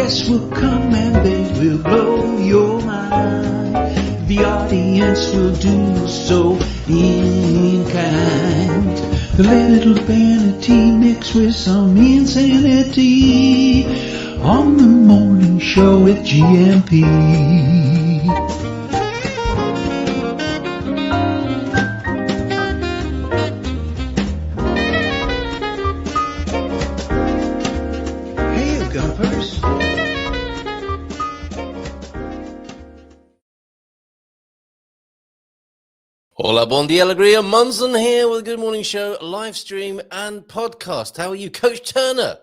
guests will come and they will blow your mind. The audience will do so in kind. The little vanity mixed with some insanity on the morning show with GMP. Hola, bon dia, alegria. Munson here with a Good Morning Show live stream and podcast. How are you? Coach Turner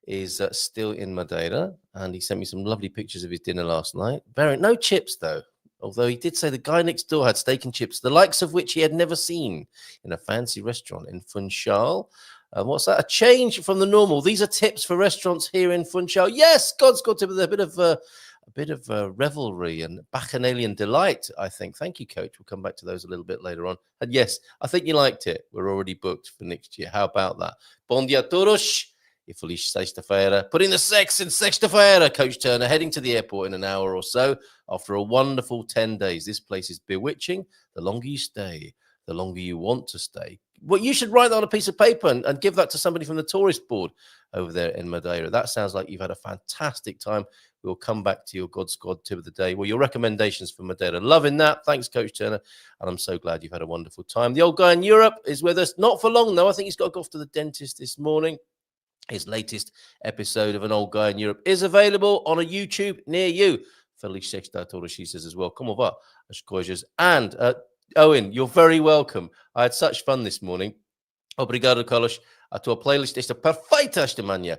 is still in Madeira, and he sent me some lovely pictures of his dinner last night. No chips, though, although he did say the guy next door had steak and chips, the likes of which he had never seen in a fancy restaurant in Funchal. What's that? A change from the normal. These are tips for restaurants here in Funchal. Yes, God's got to be a bit of revelry and bacchanalian delight, I think. Thank you, Coach. We'll come back to those a little bit later on. And yes, I think you liked it. We're already booked for next year. How about that? Bom dia a todos. E feliz sexta-feira. Putting the sex in sexta-feira, Coach Turner, heading to the airport in an hour or so after a wonderful 10 days. This place is bewitching. The longer you stay, the longer you want to stay. Well, you should write that on a piece of paper and give that to somebody from the tourist board over there in Madeira. That sounds like you've had a fantastic time. We'll come back to your God's God tip of the day. Well, your recommendations for Madeira. Loving that. Thanks, Coach Turner. And I'm so glad you've had a wonderful time. The old guy in Europe is with us. Not for long, though. I think he's got to go off to the dentist this morning. His latest episode of An Old Guy in Europe is available on a YouTube near you. Feliz sexta toda, she says as well. Como va, as coisas. And Owen, you're very welcome. I had such fun this morning. Obrigado, Carlos. A tua playlist esta perfeita esta manhã.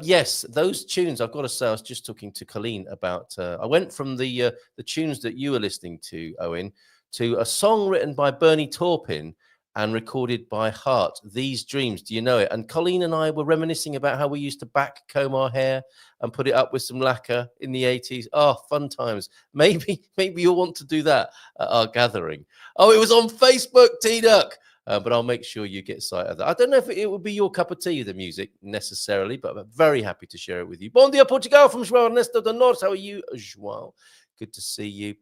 Yes, those tunes, I've got to say, I was just talking to Colleen about, I went from the tunes that you were listening to, Owen, to a song written by Bernie Taupin and recorded by Hart, These Dreams. Do you know it? And Colleen and I were reminiscing about how we used to back comb our hair and put it up with some lacquer in the 80s. Oh, fun times. Maybe you'll want to do that at our gathering. Oh, it was on Facebook, T-Duck. But I'll make sure you get sight of that. I don't know if it would be your cup of tea, the music, necessarily, but I'm very happy to share it with you. Bom dia, Portugal, from João Ernesto do Norte. How are you, João? Good to see you.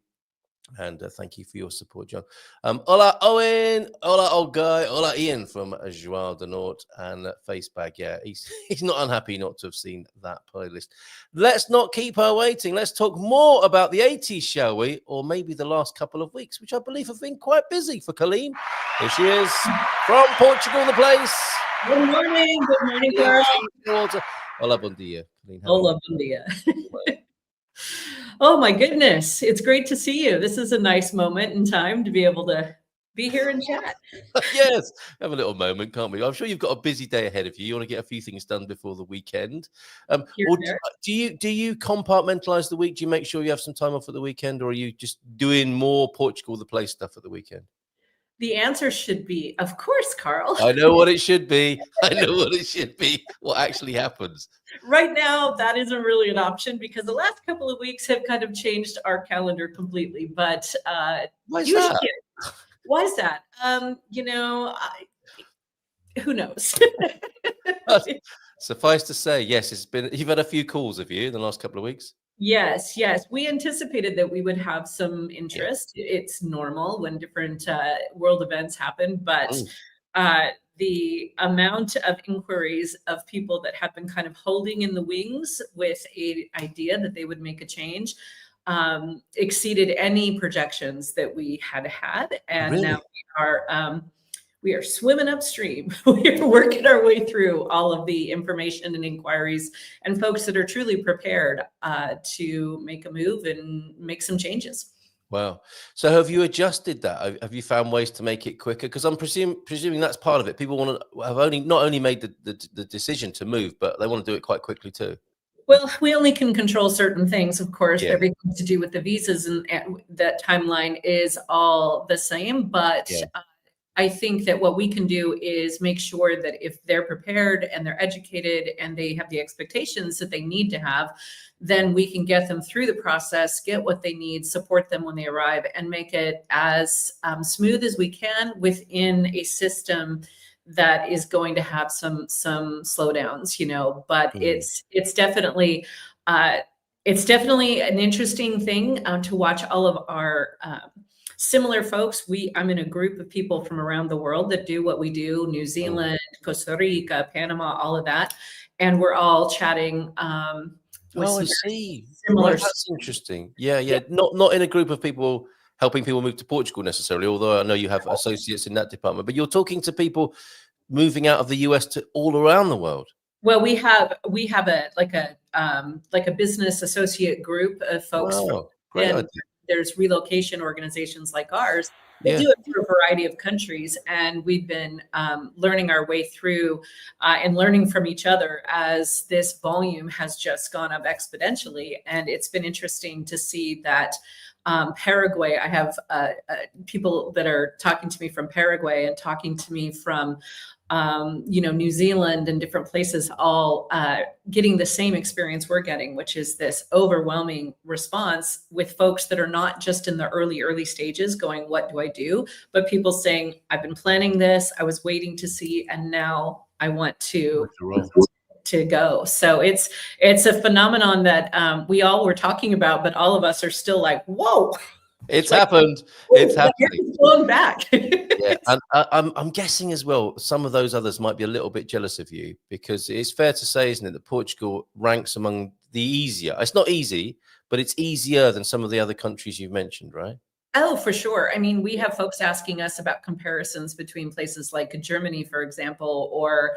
And thank you for your support, John. Hola, Owen. Hola, old guy. Hola, Ian from João do Norte and Facebag. Yeah, he's not unhappy not to have seen that playlist. Let's not keep her waiting. Let's talk more about the 80s, shall we? Or maybe the last couple of weeks, which I believe have been quite busy for Colleen. Here she is from Portugal, the place. Good morning. Good morning, Carl. Hola, bon dia. Colleen, hola, bon dia. Oh my goodness, it's great to see you. This is a nice moment in time to be able to be here and chat. Yes, have a little moment, can't we? I'm sure you've got a busy day ahead of you. You want to get a few things done before the weekend. Or do you compartmentalize the week? Do you make sure you have some time off at the weekend, or are you just doing more Portugal the Place stuff at the weekend? The answer should be, of course, Carl. I know what it should be. I know what it should be. What actually happens? Right now, that isn't really an option because the last couple of weeks have kind of changed our calendar completely. But why is that? Why is that? Who knows? Suffice to say, yes, you've had a few calls, have you, in the last couple of weeks? Yes. We anticipated that we would have some interest. Yeah. It's normal when different world events happen, but the amount of inquiries of people that have been kind of holding in the wings with an idea that they would make a change exceeded any projections that we had. And really? Now we are swimming upstream. We're working our way through all of the information and inquiries and folks that are truly prepared to make a move and make some changes. Wow. So have you adjusted that? Have you found ways to make it quicker? Because I'm presuming that's part of it. People have not only made the decision to move, but they want to do it quite quickly too. Well, we only can control certain things, of course. Yeah. Everything to do with the visas and that timeline is all the same. But I think that what we can do is make sure that if they're prepared and they're educated and they have the expectations that they need to have, then we can get them through the process, get what they need, support them when they arrive, and make it as smooth as we can within a system that is going to have some slowdowns, but it's definitely It's definitely an interesting thing to watch all of our similar folks. I'm in a group of people from around the world that do what we do, New Zealand, Costa Rica, Panama, all of that. And we're all chatting with I some see. similar Right, that's interesting. Yeah. Not in a group of people helping people move to Portugal necessarily, although I know you have associates in that department, but you're talking to people moving out of the US to all around the world. Well, we have a like a business associate group of folks, Wow, great and idea. there's relocation organizations like ours that Yeah. do it for a variety of countries, and we've been learning our way through and learning from each other as this volume has just gone up exponentially, and it's been interesting to see that. Paraguay, I have people that are talking to me from Paraguay and talking to me from New Zealand and different places, all getting the same experience we're getting, which is this overwhelming response with folks that are not just in the early stages going, what do I do? But people saying, I've been planning this, I was waiting to see, and now I want to go. So it's a phenomenon that we all were talking about, but all of us are still like, whoa. It's happened. It's happening. It's blown back. Yeah, and I'm guessing as well, some of those others might be a little bit jealous of you, because it's fair to say, isn't it, that Portugal ranks among the easier. It's not easy, but it's easier than some of the other countries you've mentioned, right? Oh, for sure. I mean, we have folks asking us about comparisons between places like Germany, for example, or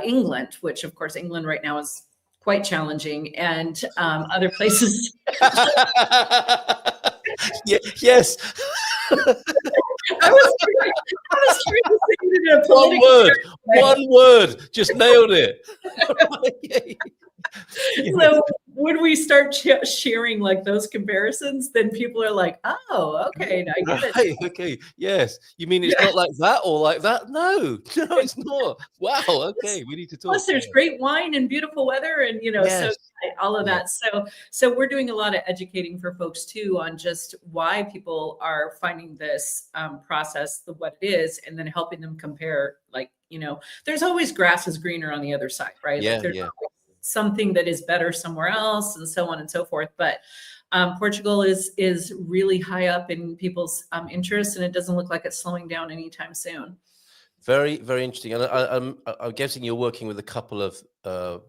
England, which of course England right now is quite challenging, and other places. Yes. I was trying to say it in a one word, just nailed it. So when we start sharing like those comparisons, then people are like, oh, okay, I get it. Okay, yes. You mean it's not like that or like that? No, it's not. Wow, okay, we need to talk. Plus, there's great wine and beautiful weather, and so all of that. So we're doing a lot of educating for folks too on just why people are finding this process, what it is, and then helping them compare. Like, there's always grass is greener on the other side, right? Yeah, like there's always something that is better somewhere else, and so on and so forth. But Portugal is really high up in people's interests, and it doesn't look like it's slowing down anytime soon. Very, very interesting. And I'm guessing you're working with a couple of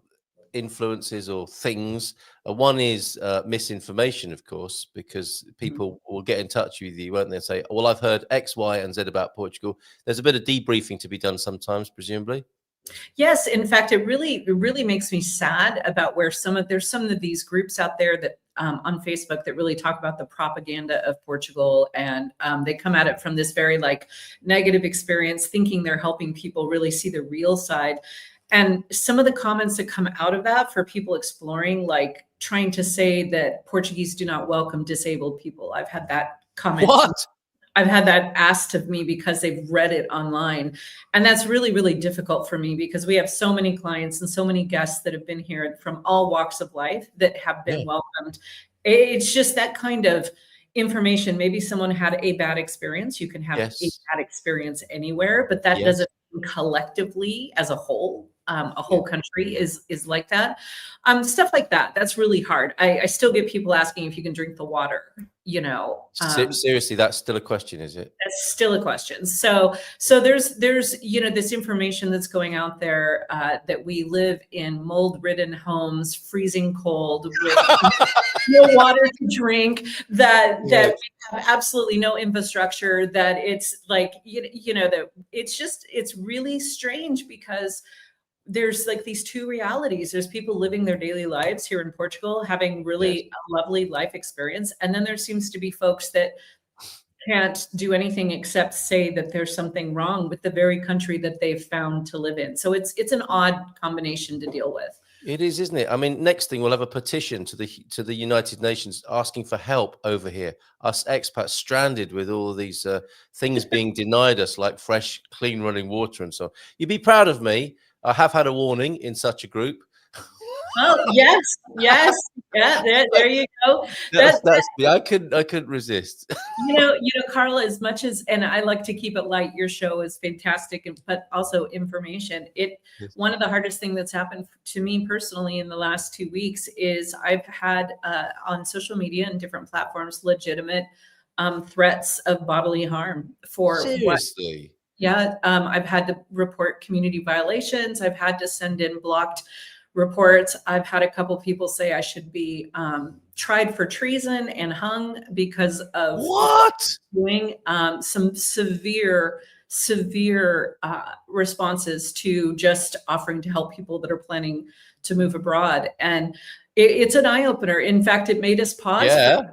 influences or things. One is misinformation, of course, because people will get in touch with you, won't they, and say, well, I've heard X, Y, and Z about Portugal. There's a bit of debriefing to be done sometimes, presumably. Yes, in fact, it really makes me sad about where there's some of these groups out there that on Facebook that really talk about the propaganda of Portugal, and they come at it from this very like negative experience, thinking they're helping people really see the real side. And some of the comments that come out of that for people exploring, like trying to say that Portuguese do not welcome disabled people. I've had that comment. What? I've had that asked of me because they've read it online. And that's really, really difficult for me because we have so many clients and so many guests that have been here from all walks of life that have been welcomed. It's just that kind of information. Maybe someone had a bad experience. You can have a bad experience anywhere, but that doesn't mean collectively as a whole country is like that. Stuff like that. That's really hard. I still get people asking if you can drink the water, Seriously, that's still a question, is it? That's still a question. So there's this information that's going out there that we live in mold-ridden homes, freezing cold, with no water to drink, that we have absolutely no infrastructure, that it's like that it's really strange because there's like these two realities. There's people living their daily lives here in Portugal, having really a lovely life experience. And then there seems to be folks that can't do anything except say that there's something wrong with the very country that they've found to live in. So it's an odd combination to deal with. It is, isn't it? I mean, next thing we'll have a petition to the United Nations asking for help over here. Us expats stranded with all of these things being denied us, like fresh, clean running water and so on. You'd be proud of me. I have had a warning in such a group. Oh, yes, yes. Yeah, there you go. That's me. I couldn't resist. Carla, as much as, and I like to keep it light, your show is fantastic, but also information. Yes. One of the hardest thing that's happened to me personally in the last 2 weeks is I've had on social media and different platforms legitimate threats of bodily harm for what. Seriously. Yeah, I've had to report community violations. I've had to send in blocked reports. I've had a couple people say I should be tried for treason and hung because of what doing some severe responses to just offering to help people that are planning to move abroad. And it's an eye opener. In fact, it made us pause. Yeah.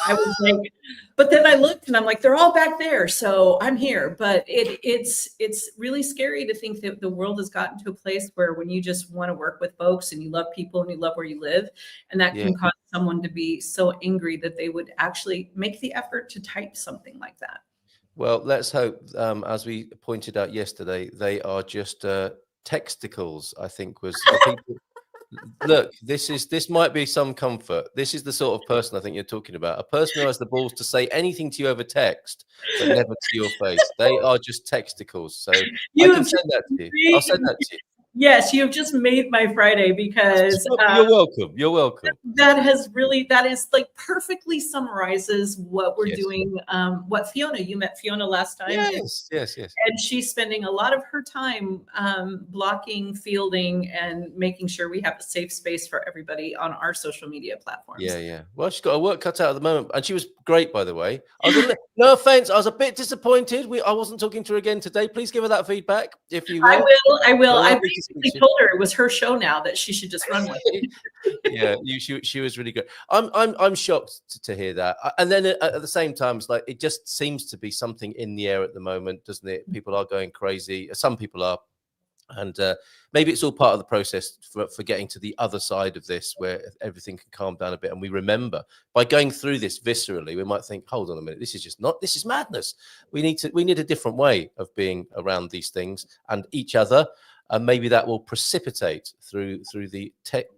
I was like, but then I looked and I'm like, they're all back there. So I'm here. But it's really scary to think that the world has gotten to a place where when you just want to work with folks and you love people and you love where you live, and that can cause someone to be so angry that they would actually make the effort to type something like that. Well, let's hope, as we pointed out yesterday, they are just texticles, I think was the people. Look, this might be some comfort. This is the sort of person I think you're talking about. A person who has the balls to say anything to you over text, but never to your face. They are just texticles. So I can send that to you. I'll send that to you. Yes, you've just made my Friday because you're welcome. You're welcome. That is like perfectly summarizes what we're doing. What Fiona, you met Fiona last time. Yes. And she's spending a lot of her time blocking, fielding, and making sure we have a safe space for everybody on our social media platforms. Yeah. Well, she's got her work cut out at the moment, and she was great, by the way. No offense, I was a bit disappointed. I wasn't talking to her again today. Please give her that feedback if you will. I will. I basically told her it was her show now, that she should just run with it. Yeah, she was really good. I'm shocked to hear that. And then at the same time, it's like it just seems to be something in the air at the moment, doesn't it? People are going crazy. Some people are. And maybe it's all part of the process for getting to the other side of this, where everything can calm down a bit. And we remember, by going through this viscerally, we might think, hold on a minute, this is madness. We need a different way of being around these things and each other. And maybe that will precipitate through the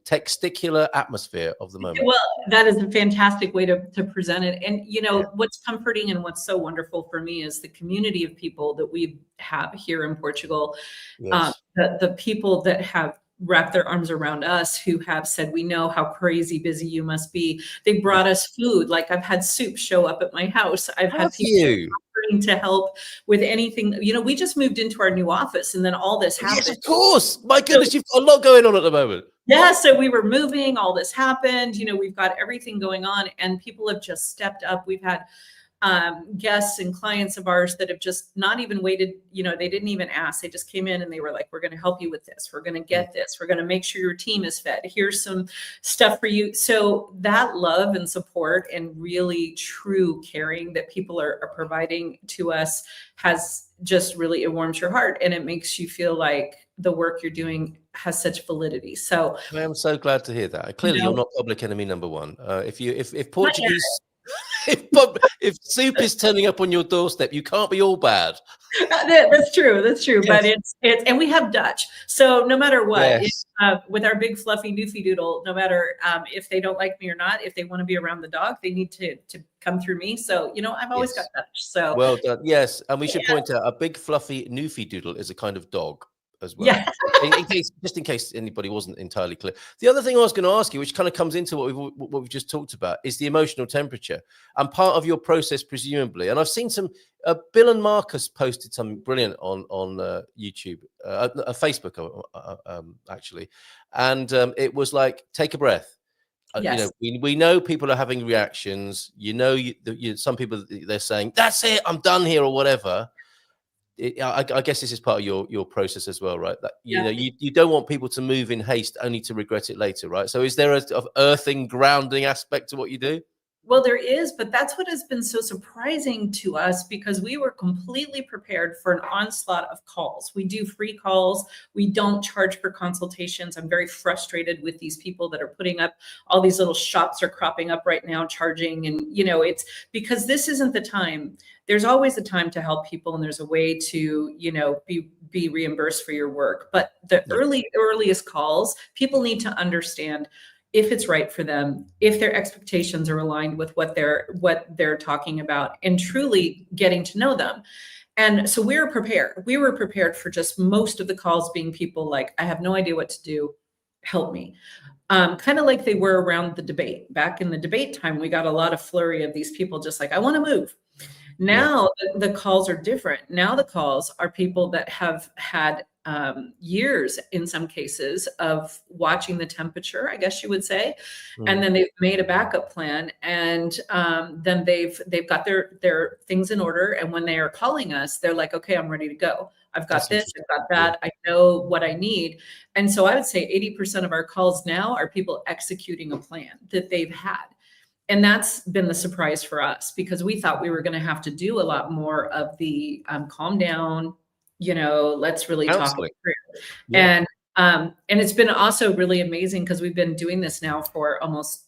texticular atmosphere of the moment. Well, that is a fantastic way to present it. And, what's comforting and what's so wonderful for me is the community of people that we have here in Portugal. Yes. The people that have wrapped their arms around us, who have said, we know how crazy busy you must be. They brought us food. Like I've had soup show up at my house. I've had people offering to help with anything. We just moved into our new office and then all this happened. Yes, of course. My goodness, you've got a lot going on at the moment. Yeah, so we were moving, all this happened, we've got everything going on and people have just stepped up. We've had guests and clients of ours that have just not even waited, they didn't even ask. They just came in and they were like, we're going to help you with this. We're going to get this. We're going to make sure your team is fed. Here's some stuff for you. So that love and support and really true caring that people are providing to us has just really, it warms your heart and it makes you feel like the work you're doing has such validity. So I am so glad to hear that. Clearly, you're not public enemy number one. If Portuguese, if soup is turning up on your doorstep, you can't be all bad. That's true. Yes. But it's and we have Dutch. So no matter what, yes. With our big fluffy newfie doodle, no matter if they don't like me or not, if they want to be around the dog, they need to come through me. So I've always got Dutch. So well done. Yes, and we should point out a big fluffy newfie doodle is a kind of dog as well. Yeah. in case anybody wasn't entirely clear. The other thing I was going to ask you, which kind of comes into what we've just talked about, is the emotional temperature and part of your process, presumably. And I've seen some. Bill and Marcus posted something brilliant on YouTube, Facebook, actually, and it was like, take a breath. Yes. We know people are having reactions. Some people, they're saying, "That's it, I'm done here," or whatever. I guess this is part of your process as well, right? That you don't want people to move in haste only to regret it later, right? So is there a earthing, grounding aspect to what you do? Well, there is, but that's what has been so surprising to us, because we were completely prepared for an onslaught of calls. We do free calls. We don't charge for consultations. I'm very frustrated with these people that are putting up all these little shops are cropping up right now charging. And, it's because this isn't the time. There's always a time to help people, and there's a way to, be reimbursed for your work. But the earliest calls, people need to understand if it's right for them, if their expectations are aligned with what they're talking about, and truly getting to know them. And so we were prepared. We were prepared for just most of the calls being people like, I have no idea what to do. Help me. Kind of like they were around the debate. Back in the debate time, we got a lot of flurry of these people just like, I want to move. Now the calls are different. Now the calls are people that have had years, in some cases, of watching the temperature, I guess you would say, and then they've made a backup plan, and then they've got their things in order. And when they are calling us, they're like, "Okay, I'm ready to go. I've got this, I've got that. I know what I need." And so I would say 80% of our calls now are people executing a plan that they've had. And that's been the surprise for us, because we thought we were going to have to do a lot more of the calm down, let's really talk it through. Yeah. And it's been also really amazing, because we've been doing this now for almost,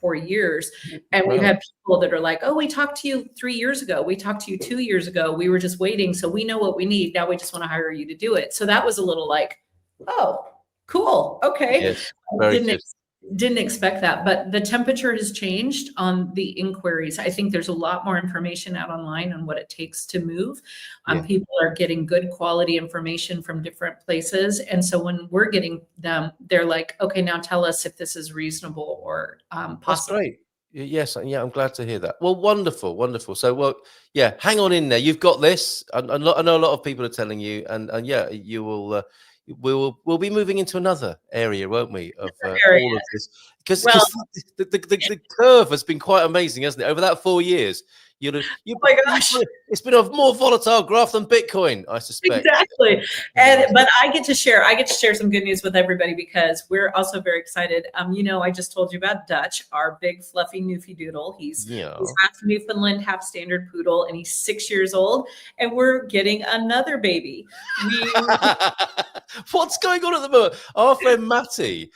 4 years. And we've had people that are like, "Oh, we talked to you 3 years ago. We talked to you 2 years ago. We were just waiting. So we know what we need. Now we just want to hire you to do it." So that was a little like, "Oh, cool. Okay." Yes, very good. Didn't expect that, but the temperature has changed on the inquiries. I think there's a lot more information out online on what it takes to move. People are getting good quality information from different places. And so when we're getting them, they're like, "Okay, now tell us if this is reasonable or possible." That's great. Yes. Yeah, I'm glad to hear that. Well, wonderful, wonderful. So, hang on in there. You've got this. I know a lot of people are telling you, and you will. We'll be moving into another area, won't we, of all of this? Because the curve has been quite amazing, hasn't it? Over that 4 years, oh my gosh, it's been a more volatile graph than Bitcoin, I suspect. Exactly. But I get to share some good news with everybody, because we're also very excited. I just told you about Dutch, our big fluffy Newfie Doodle. He's half Newfoundland, half standard poodle, and he's 6 years old. And we're getting another baby. What's going on at the moment? Our friend Matty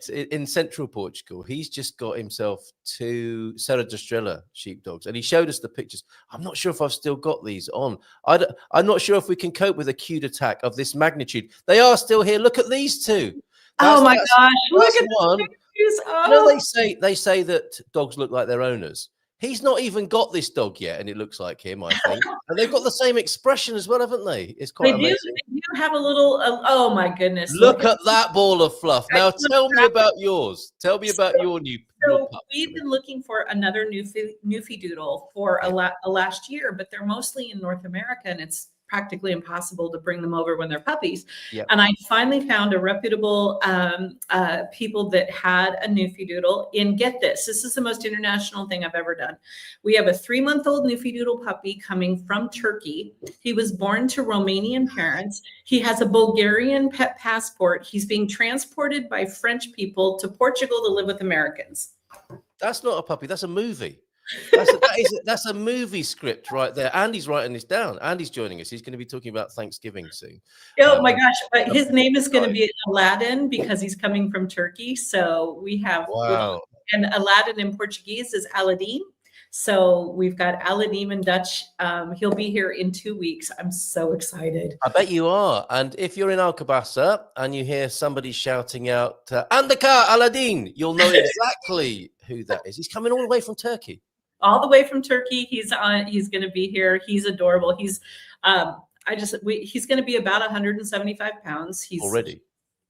in central Portugal, he's just got himself 2 Serra da Estrela sheepdogs, and he showed us the pictures. I'm not sure if I've still got these on. I'm not sure if we can cope with a acute attack of this magnitude. They are still here. Look at these 2. Oh my gosh! Look at one. They say that dogs look like their owners. He's not even got this dog yet, and it looks like him, I think. And they've got the same expression as well, haven't they? It's quite amazing. They do have a little, oh my goodness. Look at that ball of fluff. Now tell me about yours. Tell me about your new So we've been looking for another Newfie Doodle for a last year, but they're mostly in North America, and it's practically impossible to bring them over when they're puppies. Yep. And I finally found a reputable people that had a Newfie Doodle in, get this is the most international thing I've ever done. We have a 3-month-old Newfie Doodle puppy coming from Turkey. He was born to Romanian parents. He has a Bulgarian pet passport. He's being transported by French people to Portugal to live with Americans. That's not a puppy. That's a movie. That's a movie script right there. Andy's writing this down. Andy's joining us. He's going to be talking about Thanksgiving soon. Oh my gosh! But his name is going to be Aladdin, because he's coming from Turkey. So we have and Aladdin in Portuguese is Aladdin. So we've got Aladdin in Dutch. He'll be here in 2 weeks. I'm so excited. I bet you are. And if you're in Alcobaça and you hear somebody shouting out "Andaka Aladdin," you'll know exactly who that is. He's coming all the way from Turkey. All the way from Turkey. He's going to be here. He's adorable. He's going to be about 175 pounds. He's already.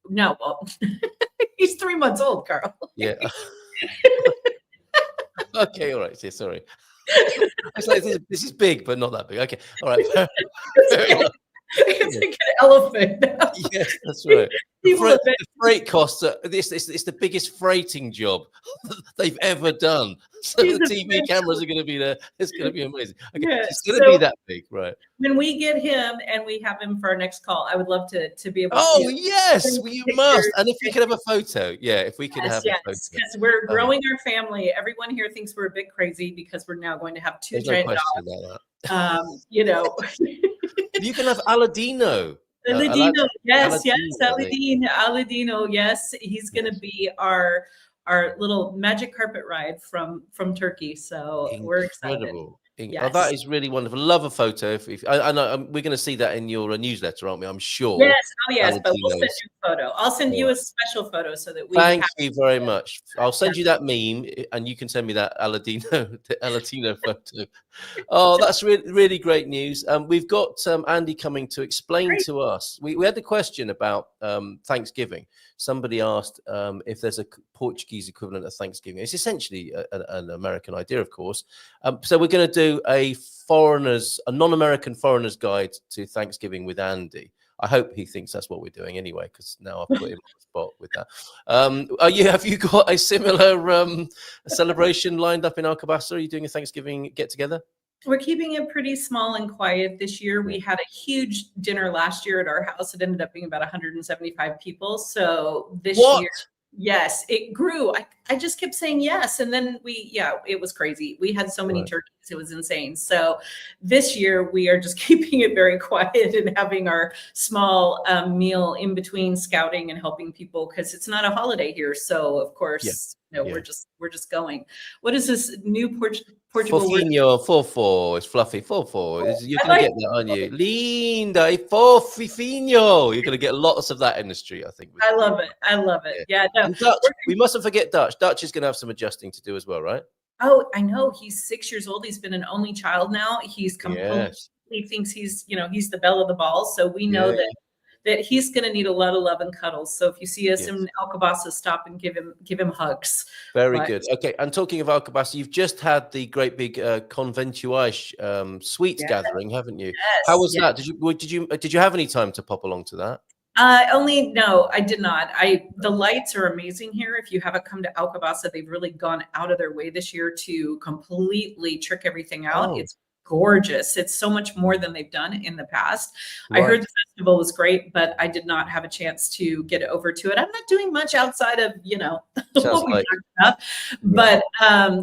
No, well, he's 3 months old, Carl. Yeah. Okay, all right. Yeah, sorry. It's like, this is big, but not that big. Okay, all right. elephant. Yes, that's right. People The freight costs are it's the biggest freighting job they've ever done. So the TV cameras are going to be there. It's going to be amazing. Okay, Yeah, it's going to be that big, right? When we get him and we have him for our next call, I would love to be able to. Oh yes, well, you must. And if we could have a photo, if we could have a photo, because we're growing our family. Everyone here thinks we're a bit crazy because we're now going to have two giant dogs. About that. You know, you can have Aladino. Aladino, yes, Aladino, yes, he's going to be our little magic carpet ride from Turkey. So we're excited. Yes. Oh, that is really wonderful. Love a photo. I know we're going to see that in your newsletter, aren't we? I'm sure. Yes. Oh, yes. But we'll send you a photo. I'll send you a special photo so that we. Thank you very much. I'll send you that meme, and you can send me that Aladino photo. Oh, that's really great news. We've got Andy coming to explain to us. We had the question about Thanksgiving. Somebody asked if there's a Portuguese equivalent of Thanksgiving. It's essentially an American idea, of course. So we're going to do a non-American foreigner's guide to Thanksgiving with Andy. I hope he thinks that's what we're doing anyway, because now I've put him on the spot with that. Have you got a similar celebration lined up in Alcobaça? Are you doing a Thanksgiving get-together? We're keeping it pretty small and quiet this year. We had a huge dinner last year at our house. It ended up being about 175 people. So this year, yes, it grew. I just kept saying yes. And then it was crazy. We had so many turkeys. It was insane. So this year we are just keeping it very quiet and having our small meal in between scouting and helping people, because it's not a holiday here. So of course, we're just going. What is this new Portugal Fofinho, fofo. It's fluffy, fofo. You're going to get that, aren't you? Linda, fofinho. You're going to get lots of that in the street, I think. I love it. Yeah. No. And Dutch, we mustn't forget Dutch. Dutch is going to have some adjusting to do as well, right? Oh, I know. He's 6 years old. He's been an only child now. He's completely thinks he's the belle of the ball. So we know that he's going to need a lot of love and cuddles. So if you see us in Alcobaça, stop and give him hugs. Very good. Okay. And talking of Alcobaça, you've just had the great big Conventuais sweets gathering, haven't you? Yes, how was that? Did you have any time to pop along to that? No, I did not. The lights are amazing here. If you haven't come to Alcobaça, they've really gone out of their way this year to completely trick everything out. Oh. It's gorgeous. It's so much more than they've done in the past. Right. I heard the festival was great, but I did not have a chance to get over to it. I'm not doing much outside of, what we talked about. But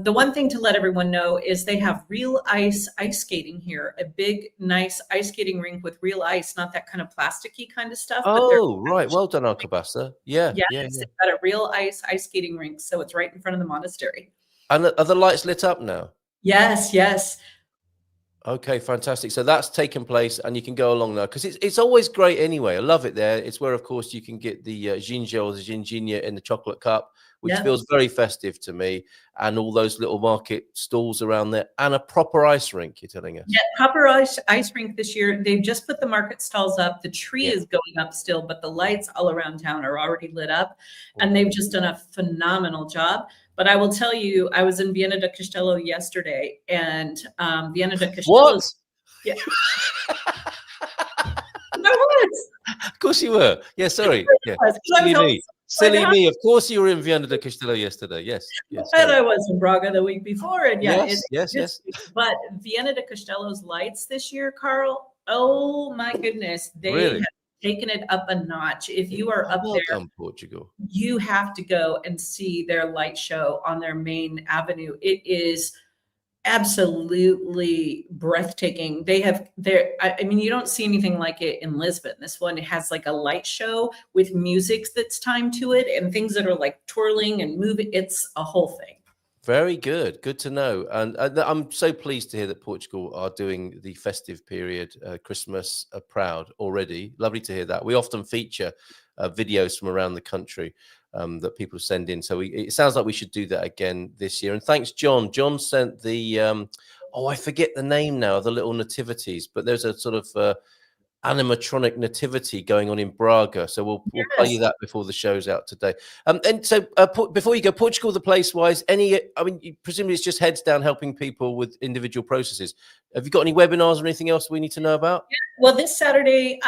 the one thing to let everyone know is they have real ice skating here, a big, nice ice skating rink with real ice, not that kind of plasticky kind of stuff. Oh, right. Well done, Alcobaça. Yeah. It's got a real ice skating rink. So it's right in front of the monastery. And are the lights lit up now? Yes. Okay, fantastic. So that's taken place, and you can go along now because it's always great anyway. I love it there. It's where, of course, you can get the ginja or the ginginha in the chocolate cup, which feels very festive to me, and all those little market stalls around there, and a proper ice rink, you're telling us. Yeah, proper ice rink this year. They've just put the market stalls up. The tree is going up still, but the lights all around town are already lit up, and they've just done a phenomenal job. But I will tell you, I was in Viana do Castelo yesterday, and Viana do Castelo. What? Yeah. I was. Of course you were. Yeah, sorry. Yeah. Silly me. Of course you were in Viana do Castelo yesterday. Yes. And I was in Braga the week before. And yes. But Viana do Castelo's lights this year, Carl, oh my goodness. They have taken it up a notch. If you are up there, Portugal, you have to go and see their light show on their main avenue. It is absolutely breathtaking. You don't see anything like it in Lisbon. This one has like a light show with music that's timed to it and things that are like twirling and moving. It's a whole thing. Very good. Good to know. And I'm so pleased to hear that Portugal are doing the festive period, Christmas proud already. Lovely to hear that. We often feature videos from around the country that people send in. So it sounds like we should do that again this year. And thanks, John. John sent the, I forget the name now, of the little nativities, but there's a sort of animatronic nativity going on in Braga. So we'll play you that before the show's out today. And so before you go, Portugal, the place-wise, presumably it's just heads down helping people with individual processes. Have you got any webinars or anything else we need to know about? Yeah. Well, this Saturday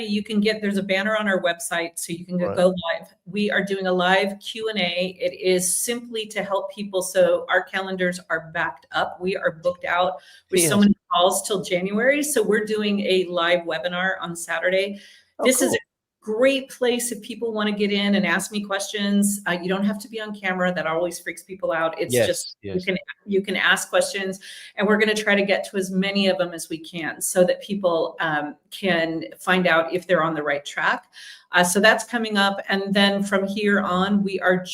you can there's a banner on our website, so you can go live. We are doing a live Q&A. It is simply to help people. So our calendars are backed up. We are booked out with so many calls till January. So we're doing a live webinar on Saturday. This is a great place if people want to get in and ask me questions. You don't have to be on camera. That always freaks people out. It's you can ask questions, and we're going to try to get to as many of them as we can so that people can find out if they're on the right track. So that's coming up. And then from here on, we are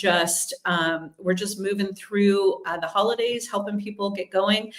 we're just moving through the holidays, helping people get going.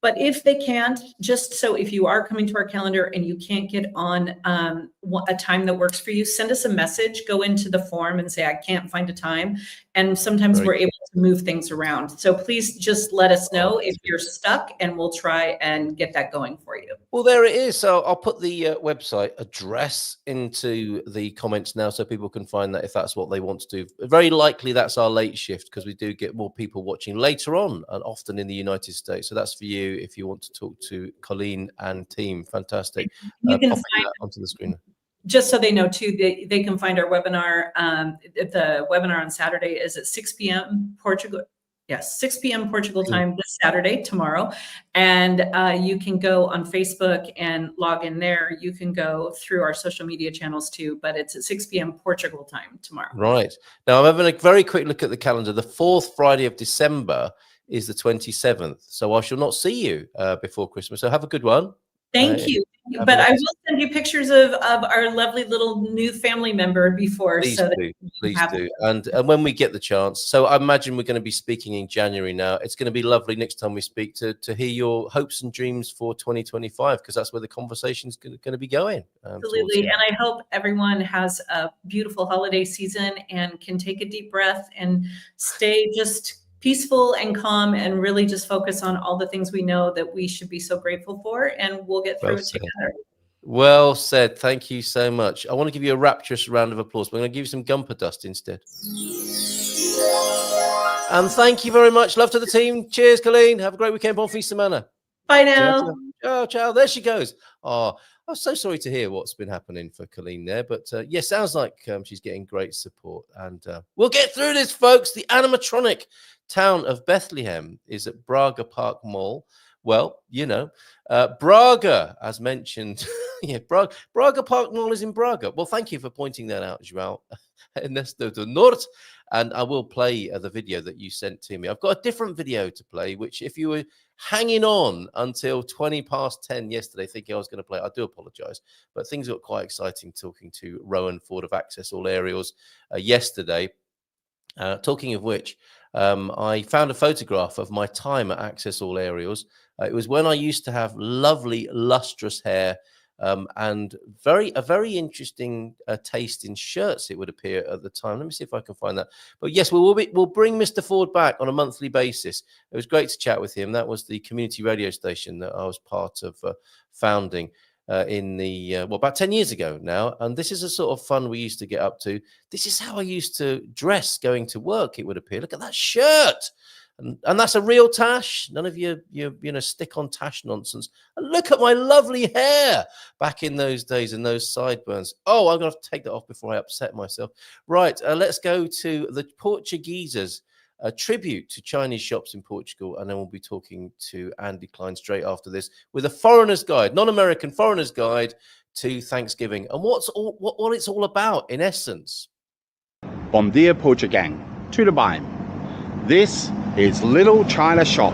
But if they can't, if you are coming to our calendar and you can't get on a time that works for you, send us a message, go into the form and say, I can't find a time. And sometimes we're able to move things around. So please just let us know if you're stuck, and we'll try and get that going for you. Well, there it is. So I'll put the website address into the comments now so people can find that if that's what they want to do. Very likely that's our late shift, because we do get more people watching later on, and often in the United States. So that's for you if you want to talk to Colleen and team. Fantastic. You can find that onto the screen. Just so they know too, they can find our webinar. The webinar on Saturday is at 6 p.m. Portugal. Yes, 6 p.m. Portugal time this Saturday, tomorrow. And you can go on Facebook and log in there. You can go through our social media channels too, but it's at 6 p.m. Portugal time tomorrow. Right. Now, I'm having a very quick look at the calendar. The 4th Friday of December is the 27th. So I shall not see you before Christmas. So have a good one. Thank you. But I will send you pictures of our lovely little new family member before. Please do. And when we get the chance. So I imagine we're going to be speaking in January now. It's going to be lovely next time we speak to hear your hopes and dreams for 2025, because that's where the conversation's going to be going. Absolutely. And I hope everyone has a beautiful holiday season and can take a deep breath and stay just peaceful and calm, and really just focus on all the things we know that we should be so grateful for, and we'll get through it together. Well said. Thank you so much. I want to give you a rapturous round of applause, but I'm going to give you some Gumper dust instead. And thank you very much. Love to the team. Cheers, Colleen. Have a great weekend. Bon fin de semana. Bye now. Ciao, ciao. There she goes. Oh, I'm so sorry to hear what's been happening for Colleen there, but sounds like she's getting great support, and we'll get through this, folks. The animatronic town of Bethlehem is at Braga Park Mall. Well, Braga, as mentioned. Braga Park Mall is in Braga. Well, thank you for pointing that out, João Ernesto do Norte. And I will play the video that you sent to me. I've got a different video to play, which if you were hanging on until 10:20 yesterday thinking I was going to play, I do apologize. But things got quite exciting talking to Rowan Ford of Access All Aerials yesterday. Talking of which, I found a photograph of my time at Access All Aerials. It was when I used to have lovely, lustrous hair and a very interesting taste in shirts, it would appear at the time. Let me see if I can find that. But yes, we'll bring Mr. Ford back on a monthly basis. It was great to chat with him. That was the community radio station that I was part of founding in the about 10 years ago now. And this is a sort of fun we used to get up to. This is how I used to dress going to work, it would appear. Look at that shirt. And that's a real tash. None of your stick on tash nonsense. And look at my lovely hair back in those days and those sideburns. Oh, I'm going to take that off before I upset myself. Right, let's go to the Portuguese's tribute to Chinese shops in Portugal, and then we'll be talking to Andy Cline straight after this with a foreigner's guide, non-American foreigner's guide to Thanksgiving, and what it's all about in essence. Bom dia, Portugal. Tudo bem. This is Little China Shop.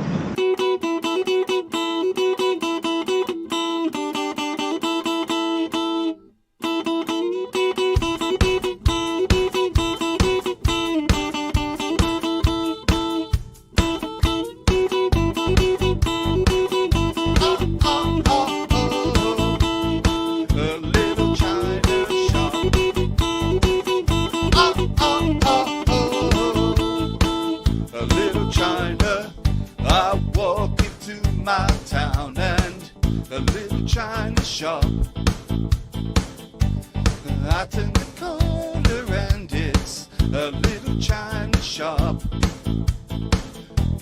shine sharp.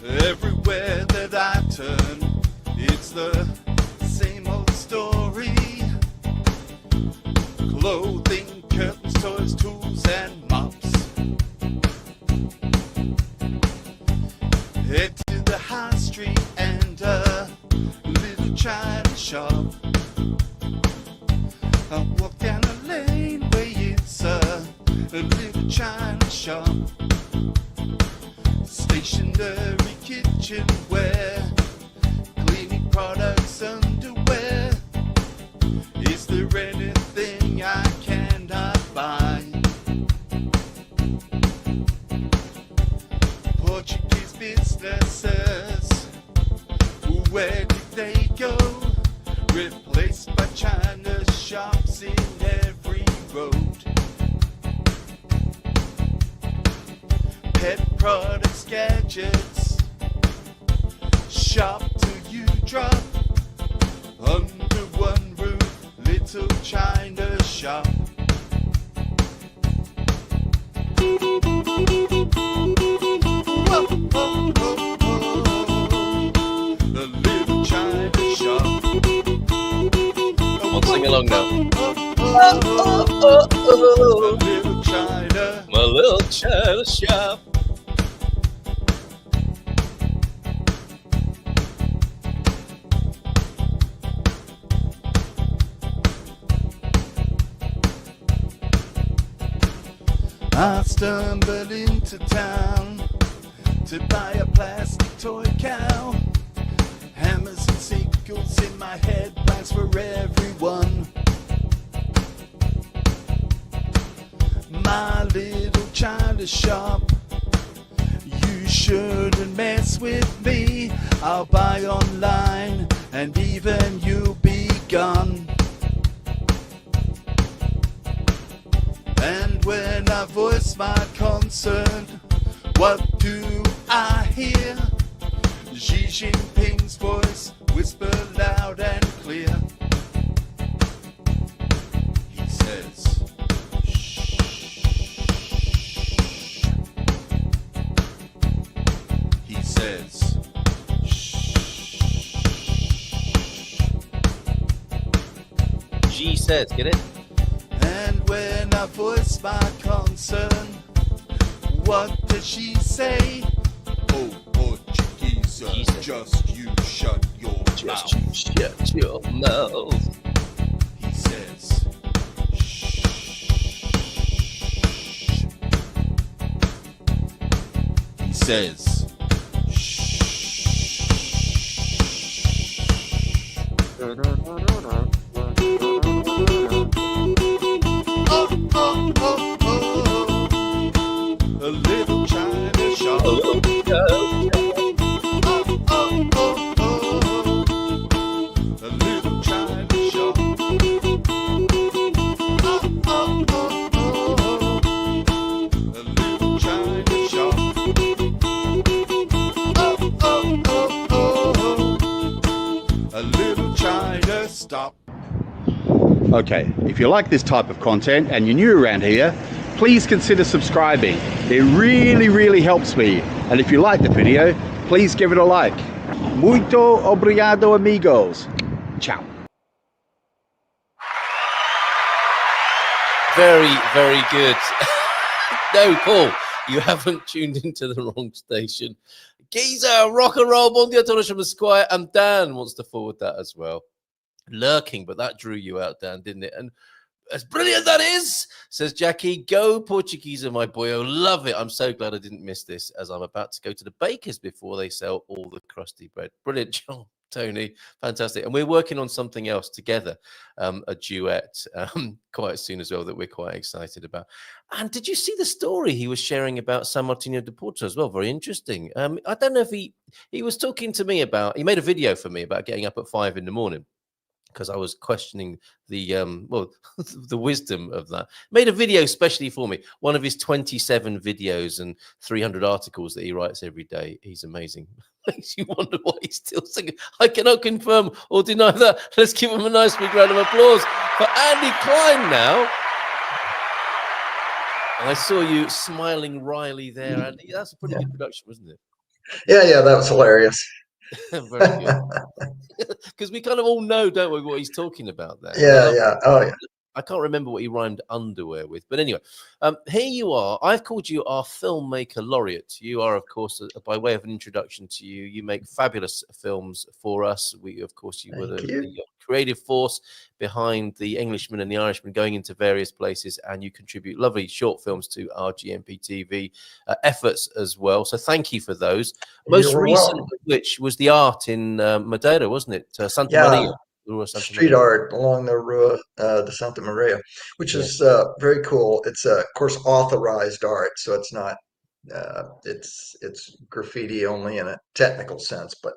Everywhere that I turn, it's the same old story. Clothing, curtains, toys, tools, and mops. Head to the high street and a little china shop. I walk down a lane where it's a little china shop. Stationery, kitchenware, cleaning products, underwear. Is there anything I cannot buy? Portuguese businesses, where did they go? Replaced by China shops in every road. Pet products, gadgets, shop till you drop. Under one roof, little China shop. Whoa, whoa, whoa, whoa. A little China shop. I'll sing along now. A little China. My little China shop. I stumbled into town to buy a plastic toy cow. Hammers and sickles in my head, plans for everyone. My little China shop. You shouldn't mess with me. I'll buy online and even you'll be gone. And when I voice my concern, what do I hear? Xi Jinping's voice whisper loud and clear. He says, shh. He says, shh. G says, get it? And when I voice my concern, what does she say? Oh, Portuguese, just you shut your mouth. Just you shut your mouth. He says, shh. He says, shh. Oh, oh, oh, oh. A little China shop. A little China Oh, oh, oh, oh. A little China shop. Oh, oh, oh, oh. A little China shop. Oh, oh, oh, oh. A little China stop. Okay, if you like this type of content and you're new around here, please consider subscribing. It really helps me. And if you like the video, please give it a like. Muito obrigado, amigos. Ciao. Very good. No, Paul, you haven't tuned into the wrong station. Giza, rock and roll, bon dia todos from Esquire, and Dan wants to forward that as well. Lurking, but that drew you out, Dan, didn't it? And as brilliant that is, says Jackie, go Portuguese, my boyo. Love it. I'm so glad I didn't miss this, as I'm about to go to the baker's before they sell all the crusty bread. Brilliant job, Tony. Fantastic. And we're working on something else together, a duet, quite soon as well, that we're quite excited about. And did you see the story he was sharing about San Martino de Porto as well? Very interesting. I don't know if he was talking to me about, he made a video for me about getting up at 5 in the morning, because I was questioning the the wisdom of that. Made a video especially for me, one of his 27 videos and 300 articles that he writes every day. He's amazing. Makes you wonder why he's still singing. I cannot confirm or deny that. Let's give him a nice big round of applause for Andy Cline now. I saw you smiling wryly there, Andy. That's a pretty good production, wasn't it? Yeah, that was hilarious. Very good. Because we kind of all know, don't we, what he's talking about there. Yeah. Oh, yeah. I can't remember what he rhymed underwear with, but anyway, here you are. I've called you our Filmmaker Laureate. You are, of course, by way of an introduction to you, you make fabulous films for us. Of course, you were the creative force behind The Englishman and The Irishman, going into various places, and you contribute lovely short films to our GMP TV efforts as well. So thank you for those. Most recent of which was the art in Madeira, wasn't it? Santa Maria. Street art along the Rua de Santa Maria, which is very cool. It's of course authorized art, so it's not it's graffiti only in a technical sense, but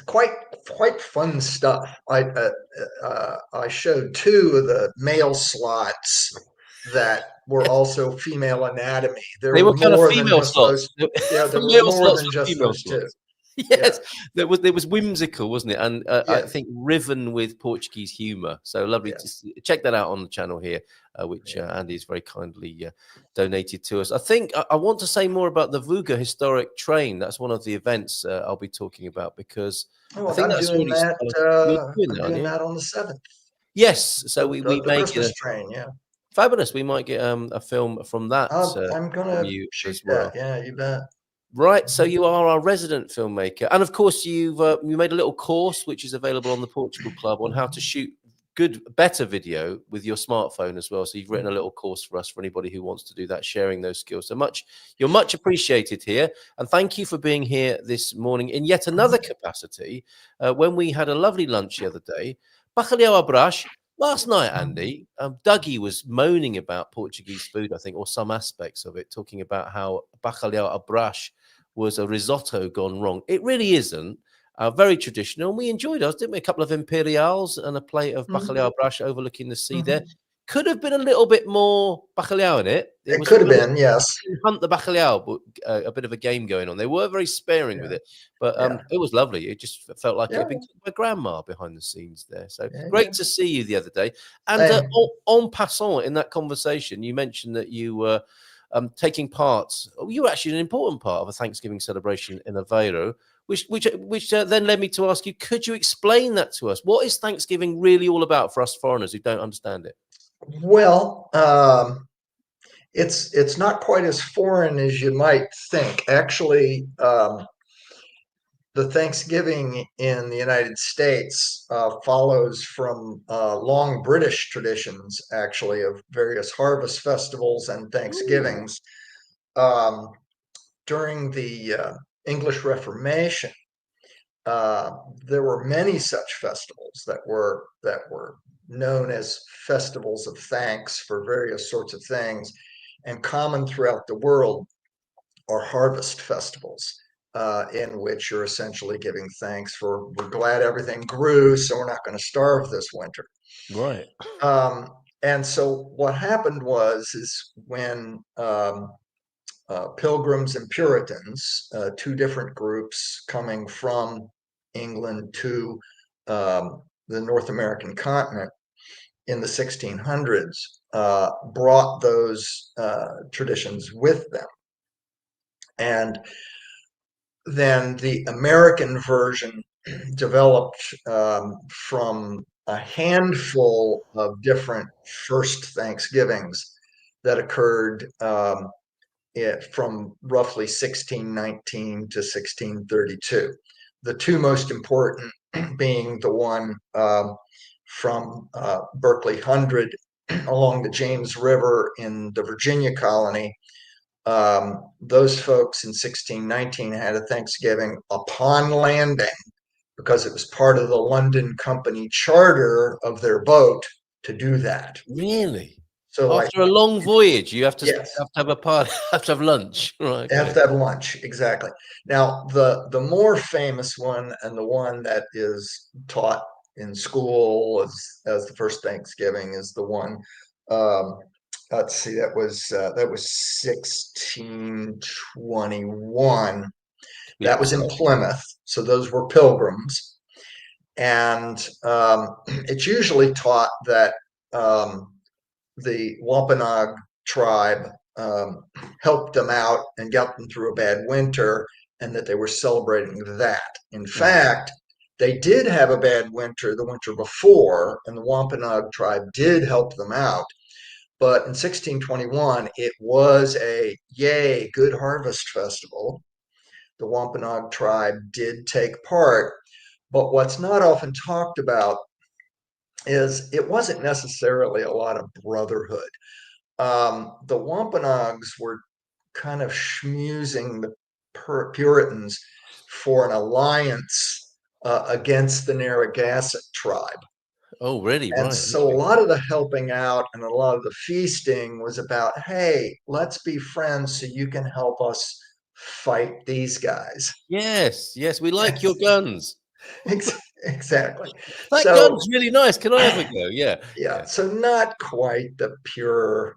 quite fun stuff. I showed 2 of the male slots that were also female anatomy. They were kind of female slots. Yeah, there were more than just those 2. Yes, there was whimsical, wasn't it? And I think riven with Portuguese humor. So lovely to check that out on the channel here, which Andy's very kindly donated to us. I think I want to say more about the Vuga historic train. That's one of the events I'll be talking about, because I think I'm doing that on the 7th. Yes, so we make Christmas train. Fabulous. We might get a film from that. I'm gonna shoot that. Yeah, you bet. Right, so you are our resident filmmaker, and of course you made a little course which is available on the Portugal Club on how to shoot better video with your smartphone as well. So you've written a little course for us, for anybody who wants to do that, sharing those skills. So you're much appreciated here, and thank you for being here this morning in yet another capacity. When we had a lovely lunch the other day, bacalhau à brás. Last night, Andy, Dougie was moaning about Portuguese food, I think, or some aspects of it, talking about how bacalhau à brás was a risotto gone wrong. It really isn't. Very traditional. And we enjoyed us, didn't we? A couple of imperials and a plate of bacalhau à brás overlooking the sea there. Could have been a little bit more bacalhau in it. It could have been, yes. Hunt the bacalhau, but a bit of a game going on. They were very sparing with it, but it was lovely. It just felt like it had been cooked by grandma behind the scenes there. So great to see you the other day. And en passant, in that conversation, you mentioned that you were taking part. You were actually an important part of a Thanksgiving celebration in Aveiro, which then led me to ask you, could you explain that to us? What is Thanksgiving really all about for us foreigners who don't understand it? Well, it's not quite as foreign as you might think. Actually, the Thanksgiving in the United States follows from long British traditions, actually, of various harvest festivals and Thanksgivings. During the English Reformation, there were many such festivals that were known as festivals of thanks for various sorts of things, and common throughout the world are harvest festivals, in which you're essentially giving thanks for, we're glad everything grew, so we're not going to starve this winter. Right. And so what happened is when Pilgrims and Puritans, 2 different groups coming from England to the North American continent in the 1600s, brought those traditions with them. And then the American version developed from a handful of different first Thanksgivings that occurred from roughly 1619 to 1632. The 2 most important being the one from Berkeley Hundred along the James River in the Virginia colony. Those folks in 1619 had a Thanksgiving upon landing, because it was part of the London Company charter of their boat to do that. Really? So after a long voyage, you have to have a party, have to have lunch, right? Have to have lunch, exactly. Now, the more famous one, and the one that is taught in school as the first Thanksgiving, is the one. Let's see, that was 1621. That was in Plymouth. So those were pilgrims, and it's usually taught that the Wampanoag tribe helped them out and got them through a bad winter, and that they were celebrating that. In fact, they did have a bad winter the winter before, and the Wampanoag tribe did help them out. But in 1621, it was a yay, good harvest festival. The Wampanoag tribe did take part. But what's not often talked about is it wasn't necessarily a lot of brotherhood. The Wampanoags were kind of schmoozing the Puritans for an alliance against the Narragansett tribe. Oh, really? And Right. so a lot of the helping out and a lot of the feasting was about, hey, let's be friends so you can help us fight these guys. Yes, yes, we like your guns. Exactly. That So gun's really nice. Can I have a go? Yeah. yeah, so not quite the pure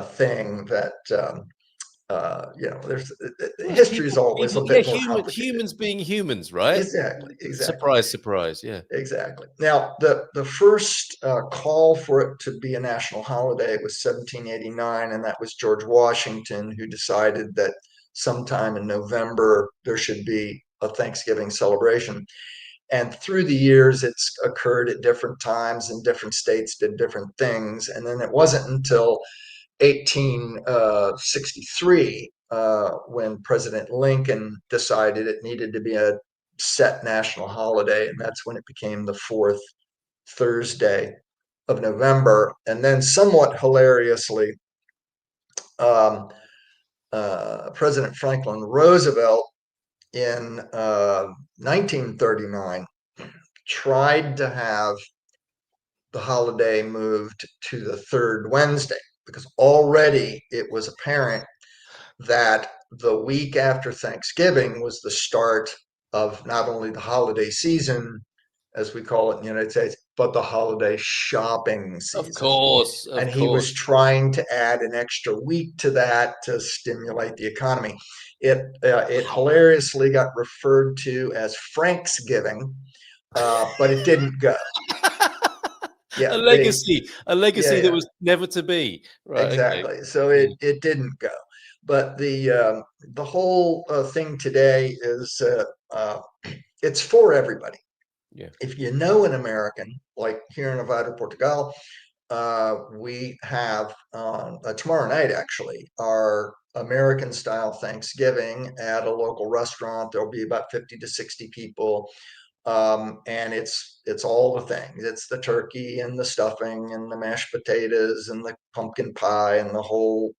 thing that there's Well, it's history is always a bit more complicated. humans being humans, right? Exactly. Surprise, surprise. Yeah. Exactly. Now, the first call for it to be a national holiday was 1789, and that was George Washington who decided that sometime in November there should be a Thanksgiving celebration. And through the years, it's occurred at different times, and different states did different things. And then it wasn't until 1863 when President Lincoln decided it needed to be a set national holiday, and that's when it became the fourth Thursday of November. And then, somewhat hilariously, President Franklin Roosevelt in 1939 tried to have the holiday moved to the third Wednesday, because already it was apparent that the week after Thanksgiving was the start of not only the holiday season, as we call it in the United States, but the holiday shopping season. Of course. And he was trying to add an extra week to that to stimulate the economy. It hilariously got referred to as Franksgiving, but it didn't go. Yeah, a legacy that was never to be. Right. Exactly. Okay. So it didn't go. But the whole thing today is it's for everybody. Yeah. If you know an American, like here in Nevada, Portugal, we have tomorrow night actually our American style Thanksgiving at a local restaurant. There'll be about 50 to 60 people. And it's all the things. It's the turkey and the stuffing and the mashed potatoes and the pumpkin pie and the whole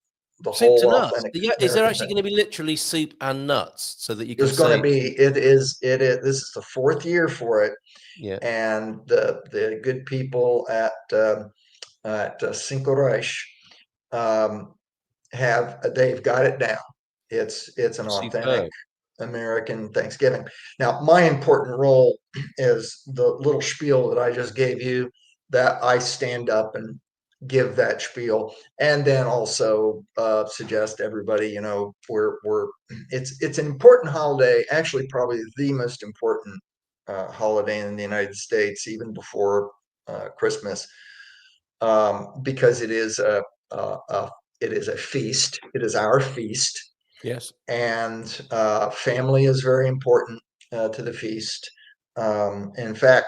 Soup to nuts. authentic. Yeah, is there actually going to be literally soup and nuts so that you can There's going to be, it is, this is the fourth year for it. Yeah. And the good people at Cinco Reis they've got it down. It's an authentic American Thanksgiving. Now, my important role is the little spiel that I just gave you, that I stand up and give that spiel, and then also suggest everybody, it's an important holiday, actually probably the most important holiday in the United States, even before Christmas, because it is a feast. It is our feast. Yes. And family is very important to the feast. In fact,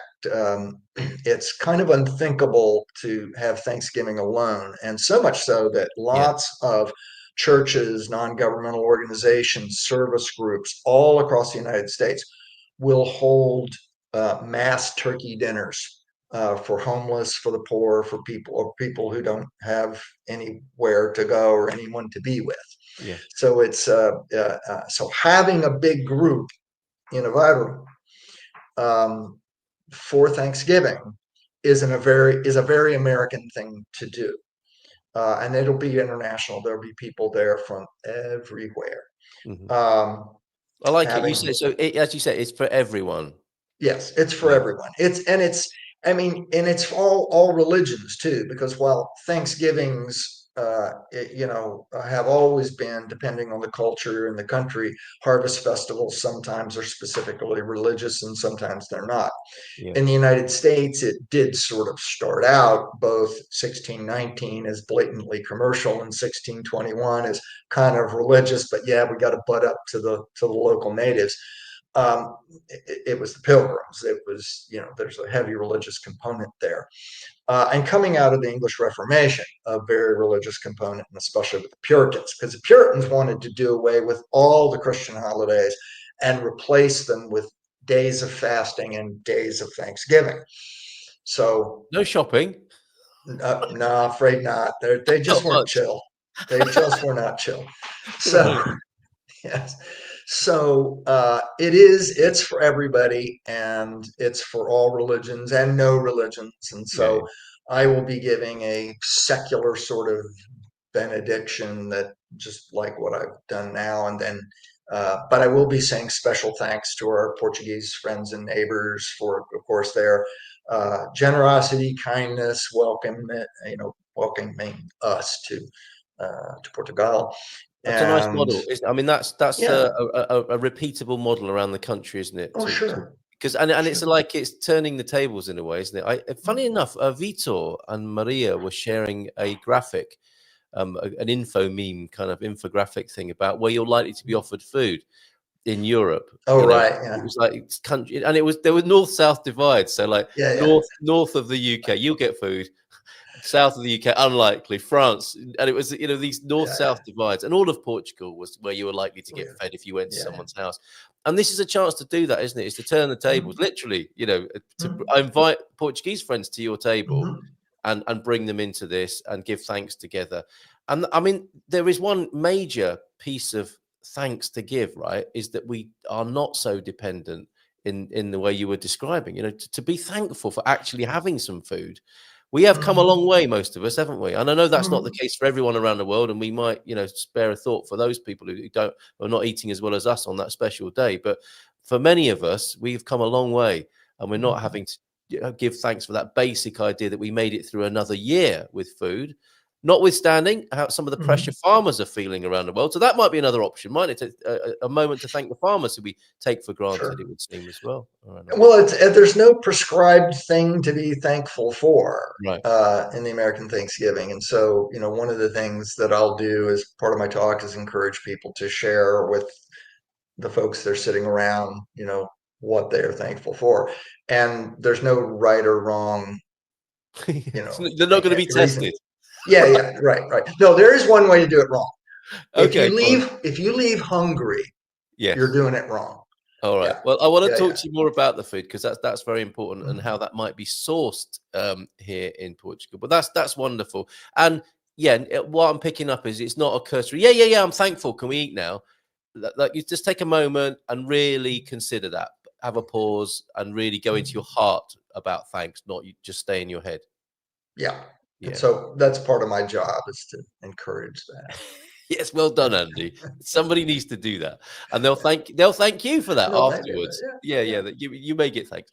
it's kind of unthinkable to have Thanksgiving alone. And so much so that lots of churches, non-governmental organizations, service groups all across the United States will hold mass turkey dinners for homeless, for the poor, for people who don't have anywhere to go or anyone to be with. Yeah. So it's so having a big group in Nevada for Thanksgiving is a very American thing to do, and it'll be international. There'll be people there from everywhere. Mm-hmm. I like it. You say so. As you said, it's for everyone. Yes, it's for everyone. It's all religions too, because while Thanksgivings have always been, depending on the culture and the country, harvest festivals sometimes are specifically religious and sometimes they're not. Yeah. In the United States, it did sort of start out both 1619 as blatantly commercial and 1621 as kind of religious, but yeah, we got to butt up to the local natives. It was the Pilgrims. It was, there's a heavy religious component there. And coming out of the English Reformation, a very religious component, and especially with the Puritans, because the Puritans wanted to do away with all the Christian holidays and replace them with days of fasting and days of Thanksgiving. So no shopping. No, afraid not. They just weren't chill. They just were not chill. So yes. So it's for everybody, and it's for all religions and no religions. And so I will be giving a secular sort of benediction, that just like what I've done now, and then but I will be saying special thanks to our Portuguese friends and neighbors for, of course, their generosity, kindness, welcoming us to Portugal. That's a nice model. I mean, that's Yeah. a repeatable model around the country, isn't it? Oh, sure. Because it's like it's turning the tables in a way, isn't it? Funny enough, Vitor and Maria were sharing a graphic, an info meme kind of infographic thing about where you're likely to be offered food in Europe. Oh, right. Yeah. It was like it's country, and there were north-south divides. So like north of the UK, you'll get food. South of the UK, unlikely. France, and it was these north-south divides, and all of Portugal was where you were likely to get fed if you went to someone's house. And this is a chance to do that, isn't it? It's to turn the tables, literally. I invite Portuguese friends to your table and bring them into this and give thanks together. And I mean, there is one major piece of thanks to give, right? Is that we are not so dependent in the way you were describing. To be thankful for actually having some food. We have come a long way, most of us, haven't we? And I know that's not the case for everyone around the world, and we might, spare a thought for those people who are not eating as well as us on that special day. But for many of us, we've come a long way, and we're not having to give thanks for that basic idea that we made it through another year with food, notwithstanding how some of the pressure farmers are feeling around the world. So that might be another option, mightn't it? A moment to thank the farmers who we take for granted, it would seem, as well. Well, there's no prescribed thing to be thankful for right. In the American Thanksgiving. And so, one of the things that I'll do as part of my talk is encourage people to share with the folks they're sitting around, what they're thankful for. And there's no right or wrong, they're not going to be tested. Yeah, right. No, there is one way to do it wrong. Okay. If you leave hungry, you're doing it wrong. All right. Yeah. Well, I want to talk to you more about the food, because that's very important, and how that might be sourced here in Portugal. But that's wonderful. And what I'm picking up is it's not a cursory. Yeah. I'm thankful. Can we eat now? Like, you just take a moment and really consider that. Have a pause and really go into your heart about thanks, not you just stay in your head. Yeah. And so that's part of my job, is to encourage that. Yes, well done, Andy. Somebody needs to do that, and they'll thank you for that afterwards. Yeah. That you may get thanks.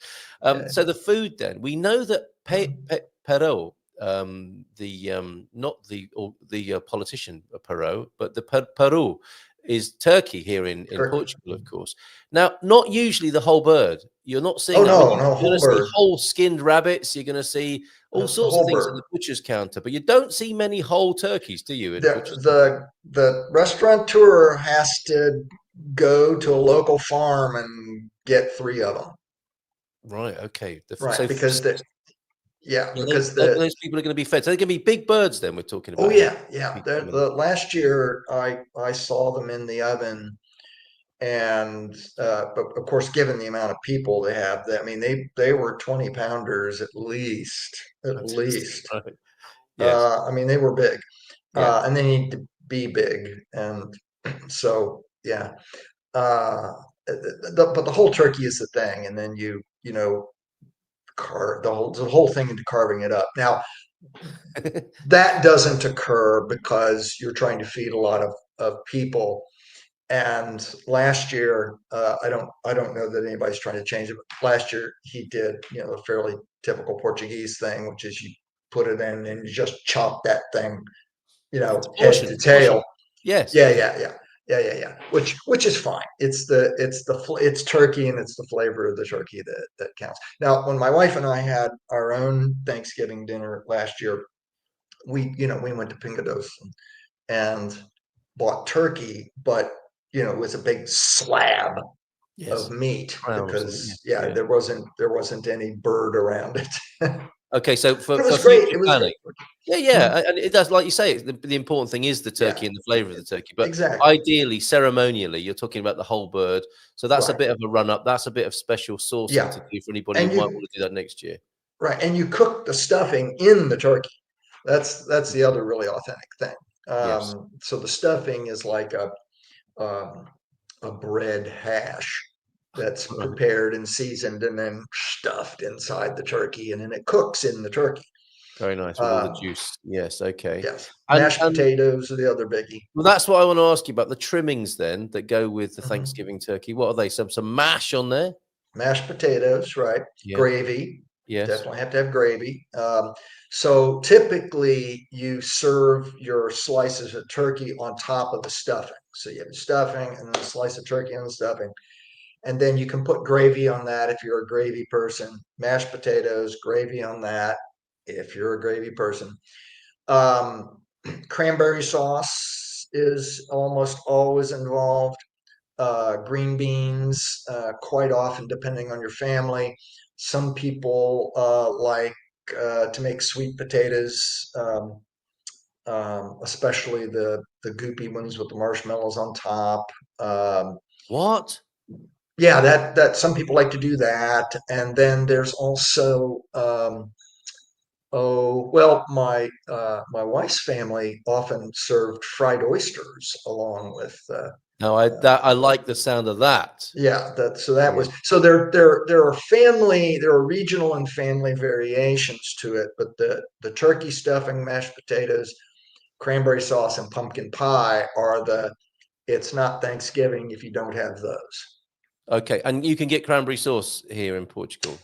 So the food, then, we know that Perot, not the politician Perot, but the Peru is turkey here in Portugal, of course. Now, not usually the whole bird. You're not seeing you're going to see whole skinned rabbits. You're going to see all sorts of things at the butcher's counter, but you don't see many whole turkeys, do you? The restaurateur has to go to a local farm and get 3 of them. Right. Okay. Because those people are going to be fed. So they're going to be big birds. Then we're talking about. Oh yeah. The last year I saw them in the oven, and but of course, given the amount of people they have, they were 20 pounders at least. Right. Yes. They were big, and they need to be big, and so but the whole turkey is the thing, and then you carve the whole thing into carving it up. Now that doesn't occur because you're trying to feed a lot of people. And last year, I don't know that anybody's trying to change it, but last year he did, a fairly typical Portuguese thing, which is you put it in and you just chop that thing you know, It's head portion, to portion. tail. Yes. Yeah. Which is fine. It's turkey, and it's the flavor of the turkey that counts. Now, when my wife and I had our own Thanksgiving dinner last year, we went to Pingados and bought turkey, but it was a big slab Yes. of meat Crown or something. because Yeah. there wasn't any bird around it. Okay, so It for was great. future It was planning, great. yeah, and it does, like you say, the important thing is the turkey Yeah, and the flavor of the turkey. But exactly. ideally, ceremonially, you're talking about the whole bird. So that's a Right. bit of a run up. That's a bit of special saucing Yeah. to do for anybody who And might want to do that next year. right, and you cook the stuffing in the turkey. That's the other really authentic thing. Yes. So the stuffing is like a bread hash that's Right. prepared and seasoned and then stuffed inside the turkey, and then it cooks in the turkey. Very nice with all the juice. Yes. Okay. Yes, And mashed potatoes are the other biggie. well, that's what I want to ask you about the trimmings then that go with the Mhm. Thanksgiving turkey. What are they? Some mash on there? Mashed potatoes, right? Yeah. Gravy. Yes. Definitely have to have gravy. So typically you serve your slices of turkey on top of the stuffing. So you have the stuffing and then a slice of turkey on the stuffing. And then you can put gravy on that if you're a gravy person. Mashed potatoes, gravy on that if you're a gravy person. Um, Cranberry sauce is almost always involved. Green beans, quite often, depending on your family. Some people like to make sweet potatoes, especially the goopy ones with the marshmallows on top. What? Yeah, that some people like to do that. And then there's also oh well, my wife's family often served fried oysters along with No, I like the sound of that. yeah, that Yeah. was so there are regional and family variations to it, but the turkey stuffing, mashed potatoes, cranberry sauce, and pumpkin pie are it's not Thanksgiving if you don't have those. Okay, and you can get cranberry sauce here in Portugal.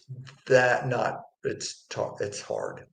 That not it's hard.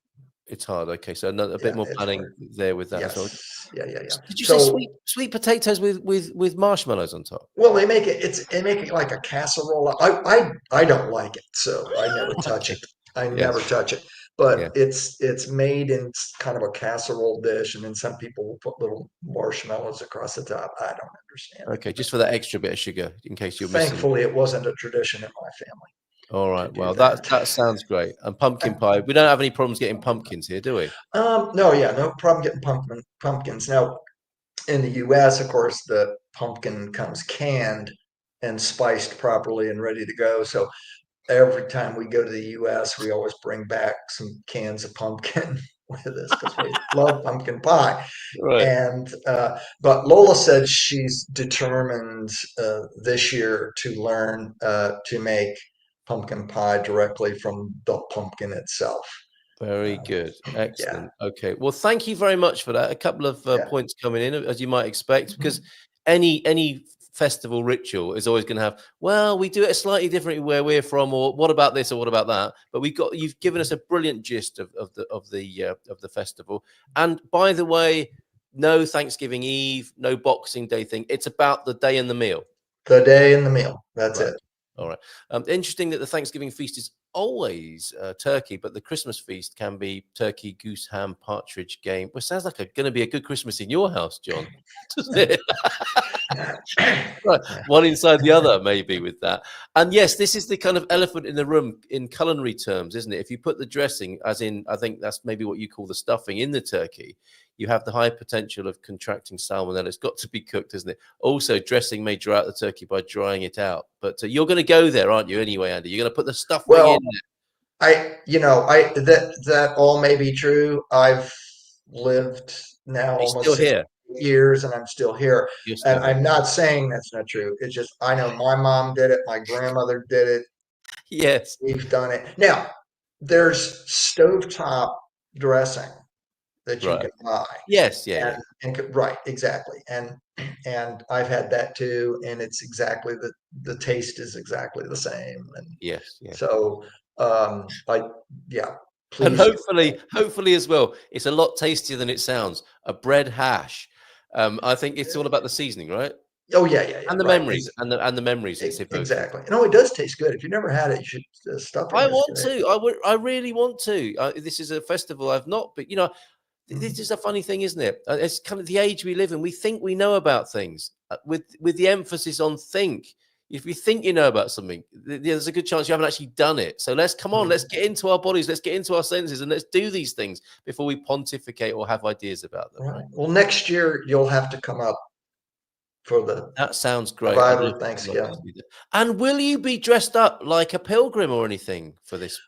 It's hard. Okay, so a bit Yeah, more it's planning hard. there with that as well. Yes. Yeah. Did you say So sweet potatoes with marshmallows on top? well, they make it like a casserole. I don't like it, so I never touch Okay. it. I Yes. never touch it. But Yeah. it's made in kind of a casserole dish, and then some people will put little marshmallows across the top. I don't understand it. Okay, just for that extra bit of sugar in case you're missing. Thankfully, it wasn't a tradition in my family All to right. do Well, that. that sounds great. And pumpkin pie. We don't have any problems getting pumpkins here, do we? No, yeah, no problem getting pumpkins. Now, in the U.S., of course, the pumpkin comes canned and spiced properly and ready to go. So every time we go to the US, we always bring back some cans of pumpkin with us because we love pumpkin pie. Right. And but Lola said she's determined this year to learn to make pumpkin pie directly from the pumpkin itself. Very Uh, good. yeah, Excellent. Okay. Well, thank you very much for that. A couple of yeah. points coming in, as you might expect, because any festival ritual is always going to have, well, we do it slightly differently where we're from, or what about this, or what about that. But you've given us a brilliant gist of the festival. And by the way, no Thanksgiving Eve, no Boxing Day thing. It's about the day and the meal. The day and the meal. That's Right. it. All right. Interesting that the Thanksgiving feast is always turkey, but the Christmas feast can be turkey, goose, ham, partridge, game. Well, sounds like going to be a good Christmas in your house, John, doesn't it? Right. One inside the other, maybe, with that. And yes, this is the kind of elephant in the room in culinary terms, isn't it? If you put the dressing, as in, I think that's maybe what you call the stuffing in the turkey, you have the high potential of contracting salmonella. It's got to be cooked, isn't it? Also, dressing may dry out the turkey by drying it out. But you're going to go there, aren't you? Anyway, Andy, you're going to put the stuffing Well, in there. that all may be true. I've lived now You're almost still 6 here. years and I'm still here. You're And still here. I'm not saying that's not true. It's just I know my mom did it, my grandmother did it, Yes. we've done it. Now, there's stovetop dressing that you Right. can buy. Yes. Yeah. And right, exactly. And I've had that too, and it's exactly the taste is exactly the same. And Yes. Yeah. so I yeah. And Please. hopefully as well, it's a lot tastier than it sounds. A bread hash. I think it's all about the seasoning, right? Oh yeah. And the Right. memories, and the memories it's evoking. Exactly. No, it does taste good. If you've never had it, you should. Stuffing I is want great. to. I really want to. This is a festival I've not, but this is a funny thing, isn't it? It's kind of the age we live in. We think we know about things with the emphasis on think. If you think you know about something, there's a good chance you haven't actually done it. So let's get into our bodies, let's get into our senses, and let's do these things before we pontificate or have ideas about them. Right. Well, next year you'll have to come up for the That sounds great. Survivor Thanksgiving. And will you be dressed up like a pilgrim or anything for this?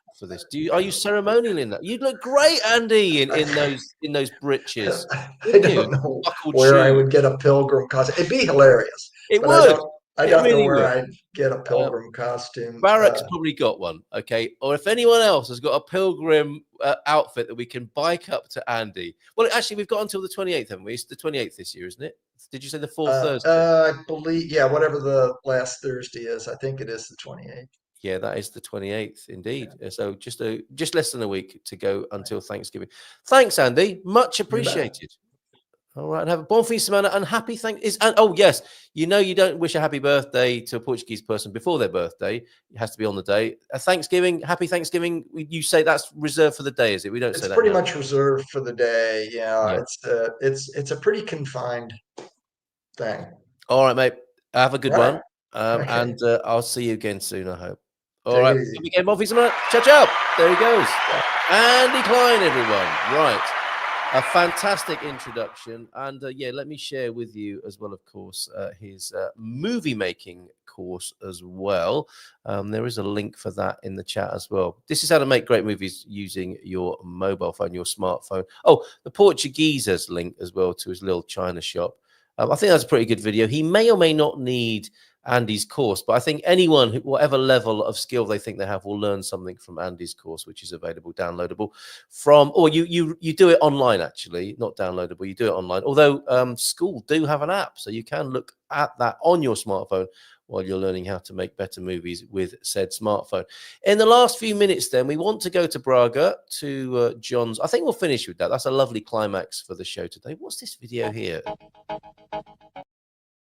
Are you ceremonial in that? You'd look great, Andy, in those breeches. I don't know where I would get a pilgrim costume. It'd be hilarious. It but would. I don't really know where would. I'd get a pilgrim costume. Barrack's probably got one, okay? Or if anyone else has got a pilgrim outfit that we can bike up to Andy. Well, actually, we've got until the 28th, haven't we? It's the 28th this year, isn't it? Did you say the fourth Thursday? I believe, yeah, whatever the last Thursday is. I think it is the 28th. Yeah, that is the 28th, indeed. Yeah. So just less than a week to go until Thanksgiving. Thanks, Andy. Much appreciated. All right, and have a bon fin semana and happy and oh yes, you don't wish a happy birthday to a Portuguese person before their birthday. It has to be on the day. Happy Thanksgiving. You say that's reserved for the day, is it? We don't say that. It's pretty much reserved for the day. Yeah. It's a pretty confined thing. All right, mate. Have a good one. And I'll see you again soon, I hope. All right. Again, bon fin semana. Ciao. There he goes. Andy Cline, everyone. Right. A fantastic introduction, and let me share with you as well, of course, his movie making course as well. There is a link for that in the chat as well. This is how to make great movies using your mobile phone, your smartphone. Oh, the Portuguese has link as well to his little China shop. I think that's a pretty good video. He may or may not need Andy's course, but I think anyone, whatever level of skill they think they have, will learn something from Andy's course, which is available, downloadable or you do it online, actually, not downloadable. You do it online. Although school do have an app, so you can look at that on your smartphone while you're learning how to make better movies with said smartphone. In the last few minutes, then, we want to go to Braga to John's. I think we'll finish with that. That's a lovely climax for the show today. What's this video here?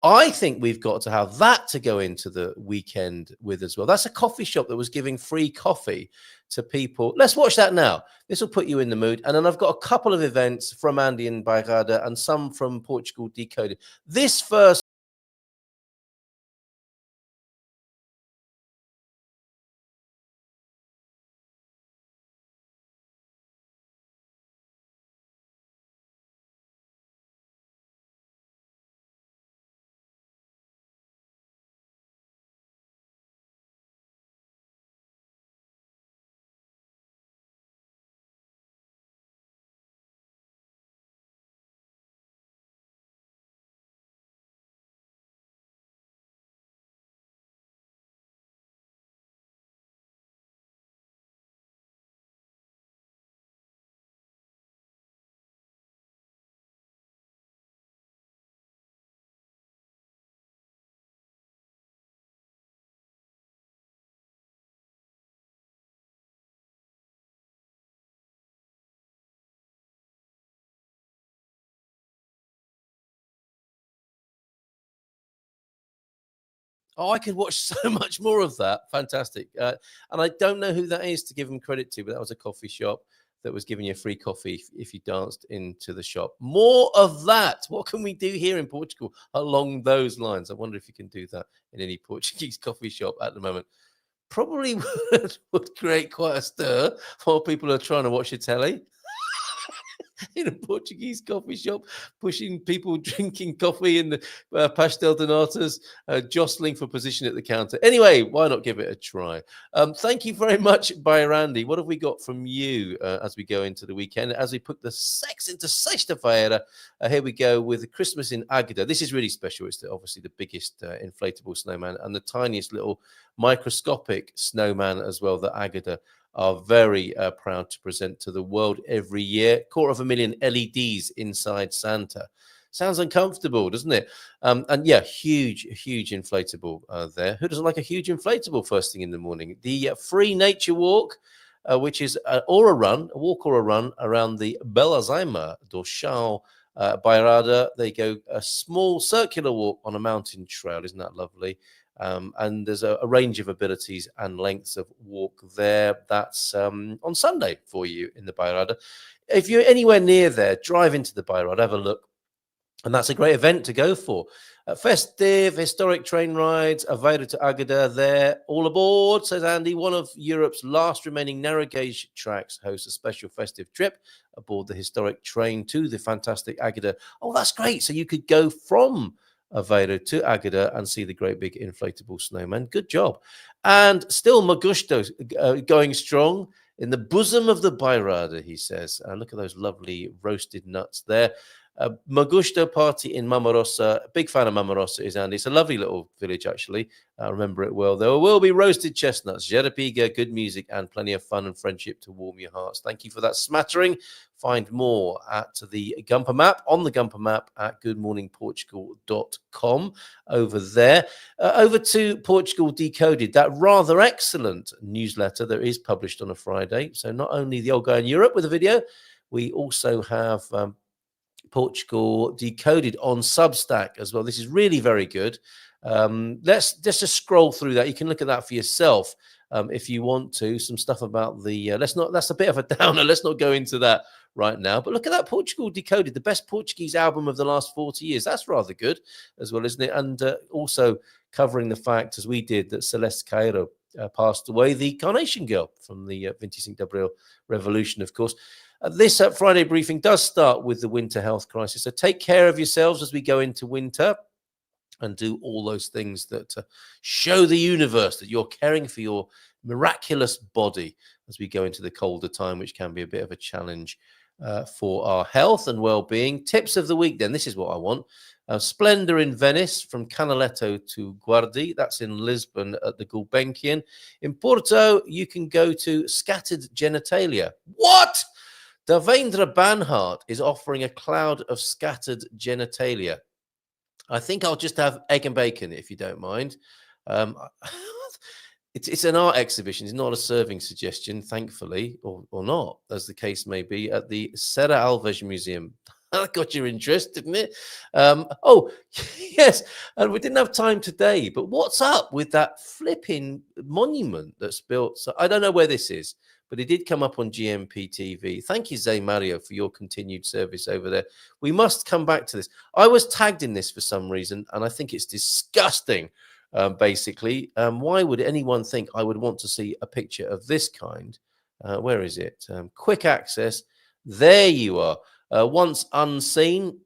I think we've got to have that to go into the weekend with as well. That's a coffee shop that was giving free coffee to people. Let's watch that now. This will put you in the mood. And then I've got a couple of events from Andy in Bairrada and some from Portugal Decoded. This first. Oh, I could watch so much more of that. Fantastic. And I don't know who that is to give him credit to, but that was a coffee shop that was giving you free coffee if you danced into the shop. More of that. What can we do here in Portugal along those lines? I wonder if you can do that in any Portuguese coffee shop at the moment. Probably would create quite a stir while people are trying to watch your telly. In a Portuguese coffee shop, pushing people drinking coffee in the pastel de natas, jostling for position at the counter. Anyway, why not give it a try? Thank you very much, Randy. What have we got from you as we go into the weekend? As we put the sex into sexta-feira, here we go with Christmas in Águeda. This is really special. It's obviously the biggest inflatable snowman and the tiniest little microscopic snowman as well that Águeda are very proud to present to the world every year. 250,000 LEDs inside Santa. Sounds uncomfortable, doesn't it? And yeah, huge inflatable there. Who doesn't like a huge inflatable first thing in the morning? The free nature walk which is a walk or a run around the Belazima do Chão Bairrada. They go a small circular walk on a mountain trail. Isn't that lovely? And there's a range of abilities and lengths of walk there. That's on Sunday for you in the Bairrada. If you're anywhere near there, drive into the Bairrada, have a look. And that's a great event to go for. Festive, historic train rides, Aveiro to Águeda there. All aboard, says Andy. One of Europe's last remaining narrow gauge tracks hosts a special festive trip aboard the historic train to the fantastic Águeda. Oh, that's great. So you could go from Aveiro to Águeda and see the great big inflatable snowman. Good job. And still Magusto going strong in the bosom of the Bairrada, he says. Look at those lovely roasted nuts there. Magusto party in Mamarosa. Big fan of Mamarosa is Andy. It's a lovely little village, actually. I remember it well. There will be roasted chestnuts, jarapiga, good music, and plenty of fun and friendship to warm your hearts. Thank you for that smattering. Find more at the Gumper Map, on the Gumper Map at goodmorningportugal.com over there. Over to Portugal Decoded, that rather excellent newsletter that is published on a Friday. So not only the old guy in Europe with a video, we also have Portugal Decoded on Substack as well. This is really very good. Let's just scroll through that. You can look at that for yourself if you want to. Some stuff about the that's a bit of a downer. Let's not go into that right now. But look at that, Portugal Decoded, the best Portuguese album of the last 40 years. That's rather good as well, isn't it? And also covering the fact, as we did, that Celeste Cairo passed away, the Carnation Girl from the 25 de Abril Revolution, of course. This Friday briefing does start with the winter health crisis. So take care of yourselves as we go into winter and do all those things that show the universe that you're caring for your miraculous body as we go into the colder time, which can be a bit of a challenge for our health and well-being. Tips of the week, then. This is what I want. Splendor in Venice, from Canaletto to Guardi. That's in Lisbon at the Gulbenkian. In Porto, you can go to Scattered Genitalia. What? Devendra Banhart is offering a cloud of scattered genitalia. I think I'll just have egg and bacon, if you don't mind. It's an art exhibition. It's not a serving suggestion, thankfully, or not, as the case may be, at the Serra Alves Museum. That got your interest, didn't it? Yes, and we didn't have time today, but what's up with that flipping monument that's built? So I don't know where this is, but it did come up on GMP TV. Thank you, Zay Mario, for your continued service over there. We must come back to this. I was tagged in this for some reason, and I think it's disgusting, basically. Why would anyone think I would want to see a picture of this kind? Where is it? Quick access. There you are. Once unseen.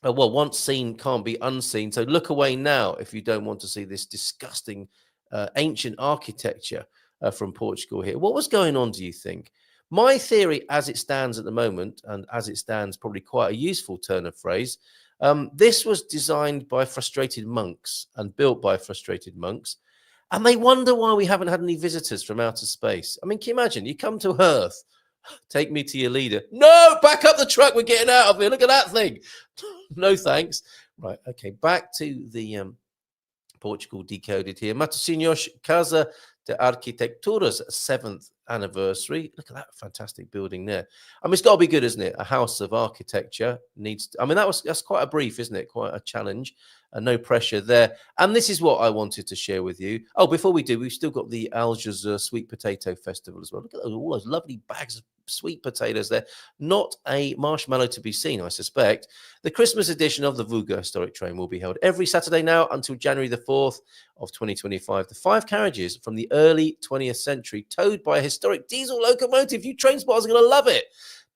Once seen can't be unseen. So look away now if you don't want to see this disgusting ancient architecture from Portugal here. What was going on, do you think? My theory, as it stands at the moment, and as it stands, probably quite a useful turn of phrase, this was designed by frustrated monks and built by frustrated monks, and they wonder why we haven't had any visitors from outer space. I mean, can you imagine? You come to Earth, take me to your leader. No, back up the truck. We're getting out of here. Look at that thing. No, thanks. Right. Okay. Back to the Portugal Decoded here. Matosinhos Casa de Arquitectura's 7th anniversary. Look at that fantastic building there. I mean, it's got to be good, isn't it? A house of architecture needs to, I mean, that's quite a brief, isn't it? Quite a challenge. No pressure there. And this is what I wanted to share with you. Oh, before we do, we've still got the Algiers Sweet Potato Festival as well. Look at all those lovely bags of sweet potatoes there. Not a marshmallow to be seen, I suspect. The Christmas edition of the Vuga Historic Train will be held every Saturday now until January the 4th of 2025. The 5 carriages from the early 20th century, towed by a historic diesel locomotive. You train spotters are going to love it.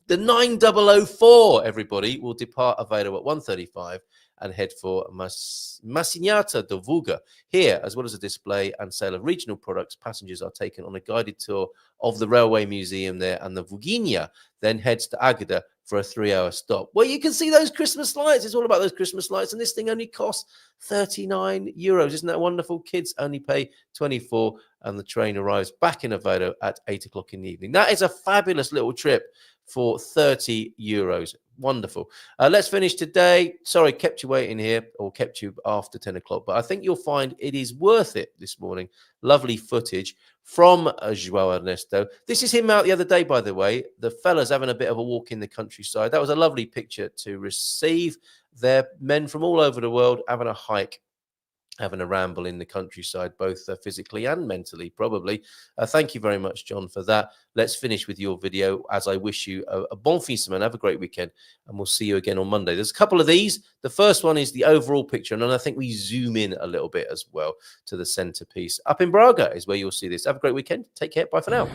The 9004, everybody, will depart Aveiro at 1:35 and head for Massinhata do Vuga. Here, as well as a display and sale of regional products, passengers are taken on a guided tour of the Railway Museum there, and the Vuguinha then heads to Águeda for a 3-hour stop, where you can see those Christmas lights. It's all about those Christmas lights, and this thing only costs €39. Isn't that wonderful? Kids only pay 24, and the train arrives back in Aveiro at 8 o'clock in the evening. That is a fabulous little trip for €30. Wonderful. Let's finish today. Sorry, kept you waiting here, or kept you after 10 o'clock, but I think you'll find it is worth it this morning. Lovely footage from João Ernesto. This is him out the other day, by the way. The fellas having a bit of a walk in the countryside. That was a lovely picture to receive. They're men from all over the world having a hike, having a ramble in the countryside, both physically and mentally, probably. Thank you very much, John, for that. Let's finish with your video as I wish you a bon fin de semaine. Have a great weekend, and we'll see you again on Monday. There's a couple of these. The first one is the overall picture, and then I think we zoom in a little bit as well to the centerpiece. Up in Braga is where you'll see this. Have a great weekend. Take care. Bye for now.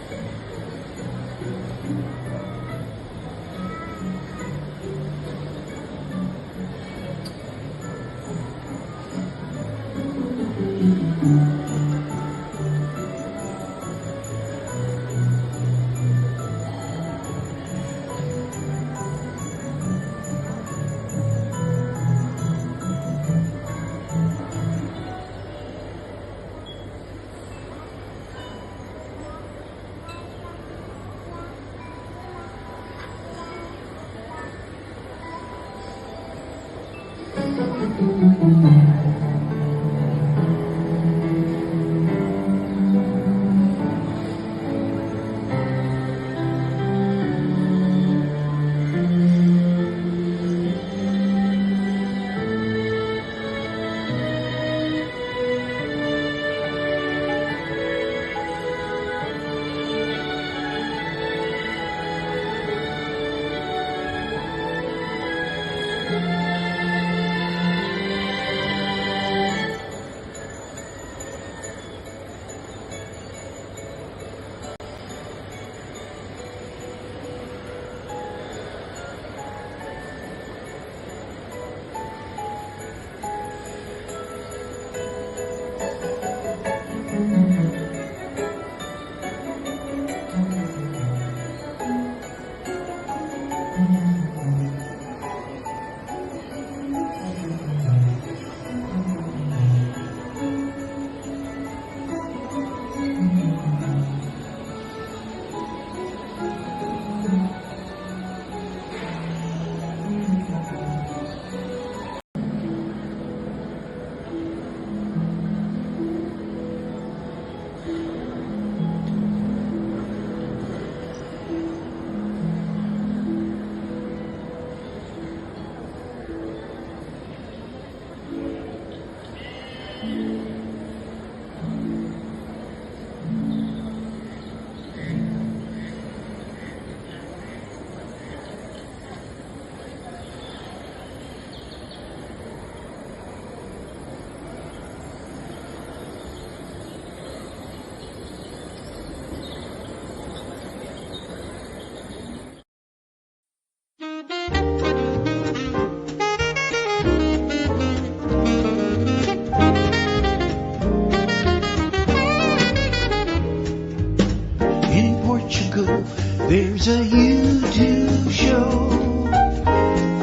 Portugal, there's a YouTube show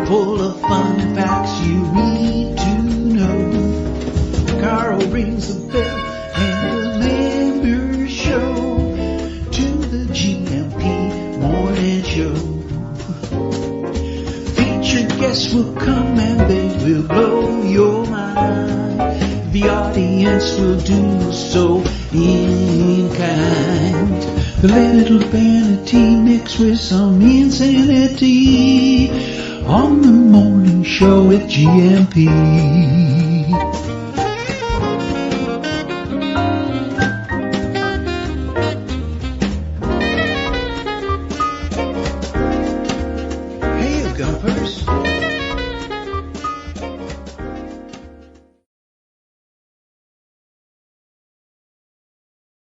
full of fun facts you need to know. Carl rings the bell and the members show to the GMP morning show. Featured guests will come and they will blow your mind. The audience will do so in kind. The little vanity mixed with some insanity on the morning show with GMP.